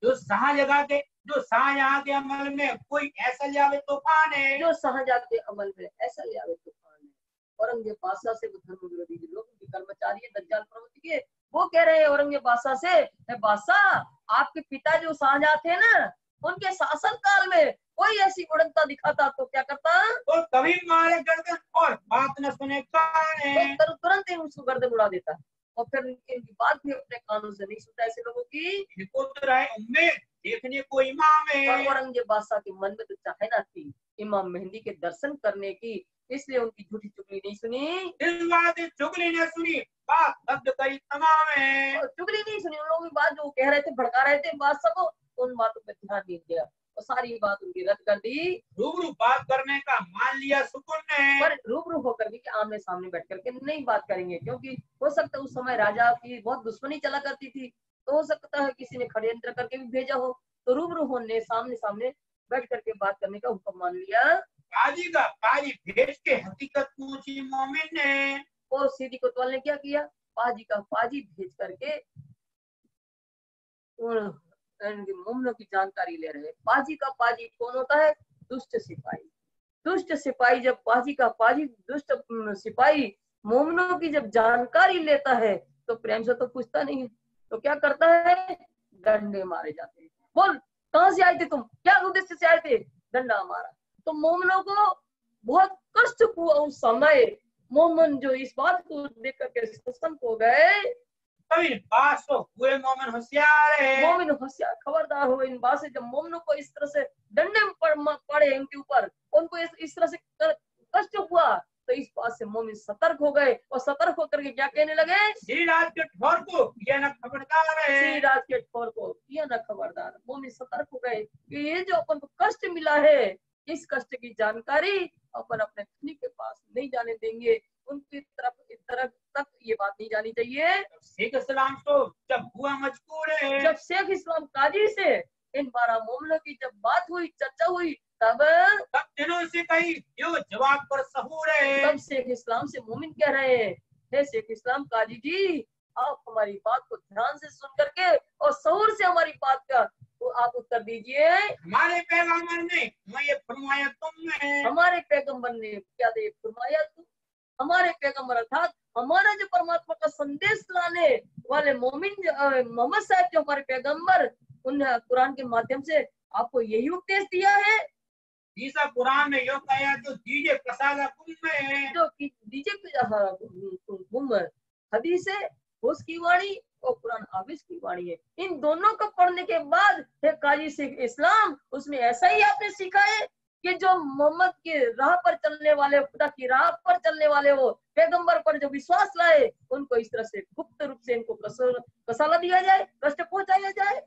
जो शाहजहां के अमल में कोई ऐसा लावे तूफान है, जो शाहजहां के अमल में ऐसा लावे तूफान है। औरंगजेब बादशाह से वो धर्म विरोधी लोग कर्मचारी है दज्जाल प्रवृत्ति के, वो कह रहे हैं औरंगजेब बादशाह से, बादशाह आपके पिता जो शाहजहां थे ना, उनके शासन काल में कोई ऐसी उड़नता दिखाता तो क्या करता। तो कभी मारे गर्दन और बात न सुने कान, तो तुरंत ही उसको गर्दन उड़ा देता। और फिर इनकी बात भी अपने कानून से नहीं सुनता ऐसे लोगों की। इनको तो रहे उम्मीद देखने को इमाम है। और औरंगजेब बादशाह के मन में तो चाहे ना थी इमाम मेहंदी के दर्शन करने की, इसलिए उनकी झूठी चुगली नहीं सुनी। इस बात चुगली ने सुनी, बात रद्द करी तमाम है। चुगली नहीं सुनी, उन लोगों की बात जो कह रहे थे भड़का रहे थे बादशाह को, उन बातों पर ध्यान नहीं दिया और सारी बात उनकी रद्द कर दी। रूबरू बात करने का मान लिया सुकून ने, पर रूबरू होकर भी आमने सामने बैठ करके नहीं बात करेंगे, क्योंकि हो सकता है उस समय राजा की बहुत दुश्मनी चला करती थी, तो हो सकता है किसी ने षड्यंत्र करके भी भेजा हो। तो रूबरू होने सामने सामने बैठ करके बात करने का हुक्म मान लिया। पाजी भेज के हकीकत पूछी मोमिन ने, और सीधी कोतवाल ने क्या किया, पाजी का पाजी भेज करके मोमिनों की जानकारी ले रहे। पाजी का पाजी कौन होता है, दुष्ट सिपाही। दुष्ट सिपाही जब पाजी का पाजी दुष्ट सिपाही मोमिनों की जब जानकारी लेता है तो प्रेम से तो पूछता नहीं है, तो क्या करता है, डंडे मारे जाते हैं। बोल कहां से आए थे तुम, क्या उद्देश्य से आए थे, डंडा मारा। तो मोमिनों को बहुत कष्ट हुआ उस समय। मोमिन जो इस बात को देख करके सतर्क हो गए। कभी पास तो हुए मोमिन होशियार है, मोमिन होशियार खबरदार हो इन बात से। जब मोमिनों को इस तरह से डंडे पड़े उनके ऊपर, उनको इस तरह से कष्ट हुआ, तो इस बात से मोमिन सतर्क हो गए। और सतर्क होकर के क्या कहने लगे, श्रीराज के ठोर को यह न खबरदार है, श्रीराज के ठोर को यह न खबरदार। मोमिन सतर्क हो गए कि ये जो अपन को कष्ट मिला है, इस कष्ट की जानकारी अपन अपने धनी के पास नहीं जाने देंगे, उनकी तरफ तक ये बात नहीं जानी चाहिए। शेख इस्लाम तो जब हुआ मजबूर है, जब शेख इस्लाम काजी से इन 12 मोमिनों की जब बात हुई, चर्चा हुई, तब दिनों से कही यो जवाब पर सहूर है। तब शेख इस्लाम से मोमिन कह रहे हैं, हे शेख इस्लाम काजी जी, आप हमारी बात को ध्यान से सुन करके और सहूर से हमारी बात का तो आप उत्तर दीजिए। हमारे पैगंबर ने ये फरमाया तुमने, हमारे पैगंबर ने क्या दे फरमाया तुम। हमारे पैगंबर अर्थात हमारा जो परमात्मा का संदेश लाने वाले मोमिन मोहम्मद साहब जो हमारे पैगंबर, उन कुरान के माध्यम से आपको यही उपदेश दिया है। ईसा कुरान में यो कहा जो दीजिए कसादा कुम में, जो दीजिए गुम हदीस है उसकी वाणी और कुरान हाफिज की वाणी है। इन दोनों को पढ़ने के बाद काजी शेख इस्लाम उसमें ऐसा ही आपने सीखा है कि जो मोहम्मद की राह पर चलने वाले, खुदा की राह पर चलने वाले, वो पैगंबर पर जो विश्वास लाए, उनको इस तरह से गुप्त रूप से इनको कसाला दिया जाए, कष्ट पहुंचाया जाए।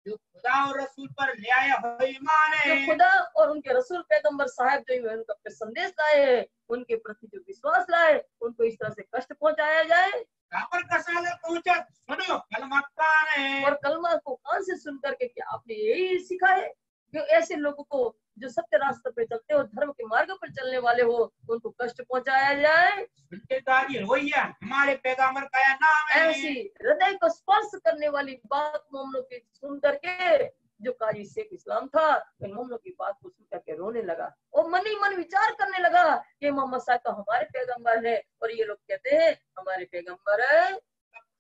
जो खुदा और रसूल पर ले आया हो ईमान है, जो खुदा और उनके रसूल पैगंबर साहब जो उनका संदेश लाए, उनके प्रति जो विश्वास लाए, उनको इस तरह से कष्ट पहुंचाया जाए। पर कसाला पहुंचा सुनो कलमा कान है, और कलमा को कान से सुन करके क्या आपने यही सीखा है कि ऐसे लोगों को जो सत्य रास्ते पे चलते हो, धर्म के मार्ग पर चलने वाले हो, उनको कष्ट पहुंचाया जाए। सुनते ताजी रोइया हमारे पैगंबर का नाम है। ऐसी हृदय को स्पर्श करने वाली बात मोमिनों की सुन करके जो काजी शेख इस्लाम था, इन मोमिनों की बात को सुन करके रोने लगा और मन ही मन विचार करने लगा कि मोहम्मद साहब तो हमारे पैगंबर है और ये लोग कहते हैं हमारे पैगंबर है।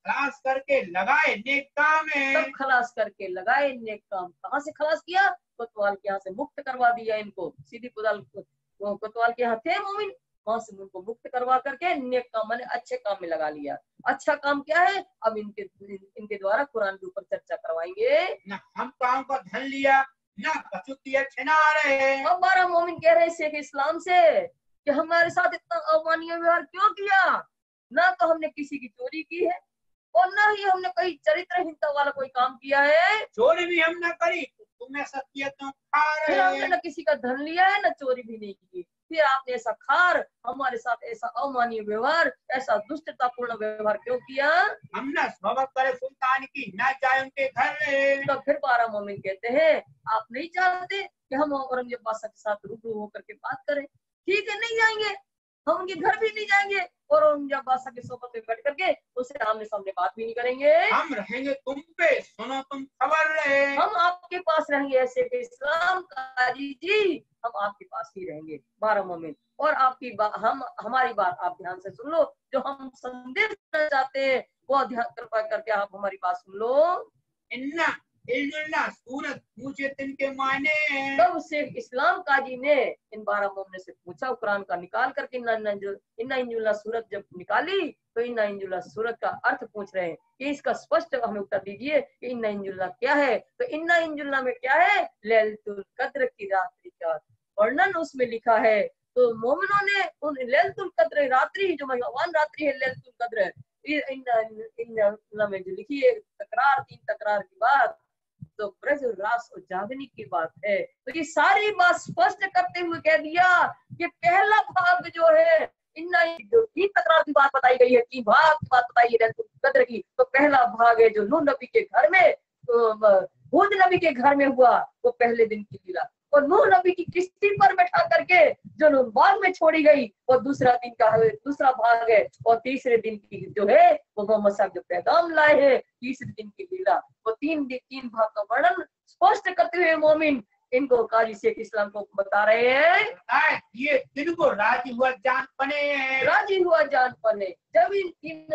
खलास करके लगाए नेक काम है। तब खलास करके लगाए नेक काम। कहाँ से खलास किया? कोतवाल के यहाँ से मुक्त करवा दिया इनको। सीधी कोतवाल के यहाँ थे मोमिन, वहां से उनको मुक्त करवा करके नेक काम माने अच्छे काम में लगा लिया। अच्छा काम क्या है? अब इनके द्वारा कुरान के ऊपर चर्चा करवाएंगे। न हम काम का धन लिया, न कछु दिया छिनार है। अब 12 मोमिन कह रहे शेख इस्लाम से कि हमारे साथ इतना अमानवीय व्यवहार क्यों किया? ना तो हमने किसी की चोरी की है और ना ही हमने कोई चरित्रहीनता वाला कोई काम किया है। चोरी भी हम न करी, तुम्हें सत्य तुम खा फिर रहे हमने न किसी का धन लिया है, न चोरी भी नहीं की। फिर आपने ऐसा खार हमारे साथ ऐसा अमानवीय व्यवहार, ऐसा दुष्टतापूर्ण व्यवहार क्यों किया? हमने सोबत करे सुल्तान की, न जाए उनके घर। तो फिर 12 मोमिन कहते हैं आप नहीं चाहते कि हम औरंगजेब बादशाह के साथ रूबरू होकर के बात करें? ठीक है, नहीं जाएंगे, हम उनके घर भी नहीं जाएंगे और औरंगजेब बादशाह के सोबत में बैठ करके उससे आमने सामने बात भी नहीं करेंगे। हम रहेंगे तुम पे, सुनो तुम खबर रहे। हम आपके पास रहेंगे ऐसे के इस्लाम काजी जी, हम आपके पास ही रहेंगे 12 मोमिन। और आपकी बात हमारी बात आप ध्यान से सुन लो, जो हम संदेश देना चाहते हैं वो ध्यान कृपा करके आप हमारी बात सुन लो। इन्ना इल्जुल्ला सूरत पूछे तिनके माने। तब शेख इस्लाम काजी ने इन 12 मोमिन से पूछा कुरान का निकाल करके, इन्ना इंजुल्ला सूरत जब निकाली तो इन्ना इंजुल्ला सूरत का अर्थ पूछ रहे हैं कि इसका स्पष्ट हमें उत्तर दीजिए कि इन्ना इंजुल्ला क्या है। तो इन्ना इंजुल्ला में क्या है? लैलतुल कद्र की रात्रि का वर्णन उसमें लिखा है। तो मोमिनों ने उन लैलतुल कद्र रात्रि, जो महान रात्रि है लैलतुल कद्र, इन्ना में जो लिखी है तकरार, 3 तकरार की बात, तो ब्रज रास और जागने की बात है। तो ये सारी बात स्पष्ट करते हुए कह दिया कि पहला भाग जो है इन्ना जो 3 तकरार की बात बताई गई है, 3 भाग की बात बताई है कद्र की, तो पहला भाग है जो नूह नबी के घर में, तो हूद नबी के घर में हुआ, वो पहले दिन की लीला। और नूह नबी की किश्ती पर बैठा करके जो बाग में छोड़ी गई वो दूसरा दिन का दूसरा भाग है। और तीसरे दिन की जो है वो मोहम्मद साहब जो पैगाम लाए हैं, तीसरे दिन की लीला, वो 3 भाग का वर्णन स्पष्ट करते हुए मोमिन इनको काजी शेख इस्लाम को बता रहे हैं। ये दिन को राजी हुआ जान पने, राजी हुआ जान पने। जब इन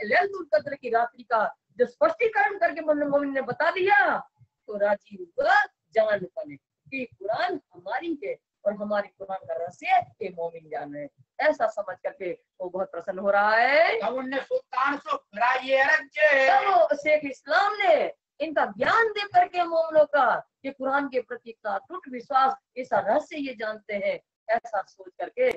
लैलतुल कद्र की रात्रि का जो स्पष्टीकरण करके मोमिन ने बता दिया तो राजी हुआ जान पने कि कुरान हमारी है और हमारी कुरान का रहस्य ये मोमिन जान है। ऐसा समझ करके वो बहुत प्रसन्न हो रहा है। तब सुल्तान शेख इस्लाम ने इनका ज्ञान दे करके मोमिनों का कि कुरान के प्रति का अटूट विश्वास, ऐसा रहस्य ये जानते हैं। ऐसा सोच करके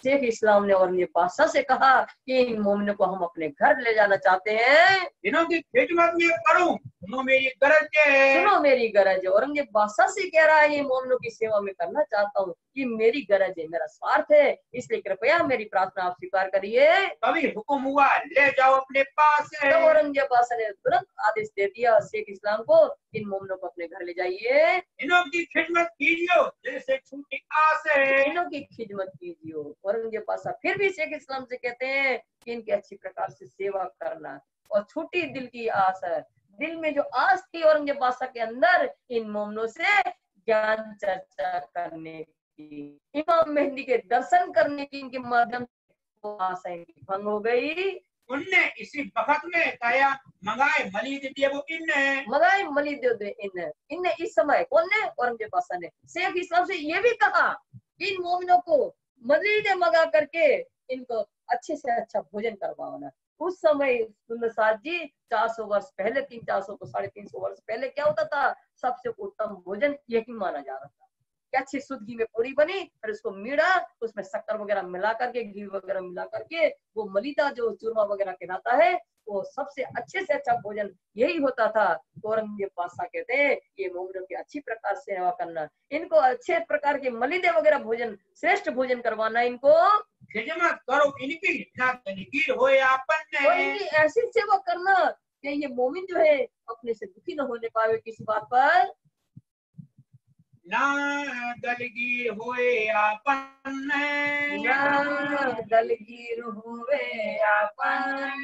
शेख इस्लाम ने औरंगजेब बादशाह से कहा कि इन मोमिनों को हम अपने घर ले जाना चाहते हैं। इन्हों की खिदमत में करूं, सुनो मेरी गरज है। सुनो मेरी गरज है। औरंगजेब बादशाह से कह रहा है ये मोमिनों की सेवा में करना चाहता हूँ, ये मेरी गरज है, मेरा स्वार्थ है, इसलिए कृपया मेरी प्रार्थना आप स्वीकार करिए। कभी हुक्म हुआ ले जाओ अपने पास है। तो औरंगजेब बादशाह ने तुरंत आदेश दे दिया शेख इस्लाम को, इन मोमिनों को अपने घर ले जाइए। इन्हों की खिदमत कीजिए जैसे छूटी आस है। इन्हों की खिदमत कीजिए। औरंगजेब बादशाह फिर भी शेख इस्लाम से कहते हैं कि इनकी अच्छी प्रकार से सेवा करना और छोटी दिल की आस है। दिल में जो आस थी औरंगजेब बादशाह के अंदर इन मोमिनों से ज्ञान चर्चा करने की, इमाम मेहंदी के दर्शन करने की, इनके माध्यम से आशा इनकी भंग हो गई। उनने इसी वक्त में कहा मंगाए मली दे वो इन्ने, मंगाए मली दे इनने इस समय कौन ने? औरंगजेब बादशाह ने शेख इस्लाम से ये भी कहा इन मोमिनों को मजीद मंगा करके इनको अच्छे से अच्छा भोजन करवाना। उस समय सुंदर साथ जी 400 वर्ष पहले, 300-400 को 350 वर्ष पहले क्या होता था? सबसे उत्तम भोजन यही माना जा रहा था कि अच्छी शुद्ध घी में पूरी बनी, फिर उसको मीड़ा, उसमें शक्कर वगैरह मिला करके, घी वगैरह मिला करके वो मलिदा जो चूरमा वगैरह कहलाता है, वो सबसे अच्छे से अच्छा भोजन यही होता था। औरंगजेब बादशाह कहते हैं ये मोमिनों की अच्छी प्रकार से सेवा करना, इनको अच्छे प्रकार के मलिदे वगैरह भोजन, श्रेष्ठ भोजन करवाना, इनको खिदमत करो इनकी ना तनकीर होए आपन ने। और इनकी ऐसी सेवा करना कि ये मोमिन जो है अपने से दुखी न होने पावे किसी बात पर, ना दलगीर होए आपन ने, ना दलगीर हुए आपन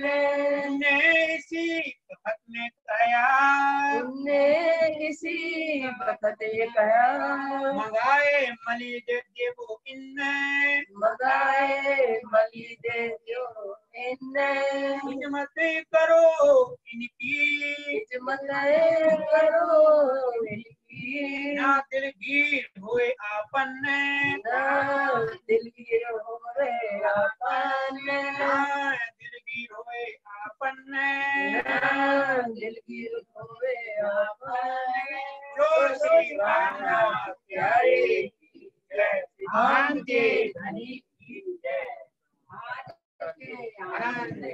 ने इसी वक्त में कया, उनने इसी वक्त ये कहा मंगाए मली दे वो इन्ने, मंगाए मली दे दो इनने। खिदमत करो धनी की जय। आनंद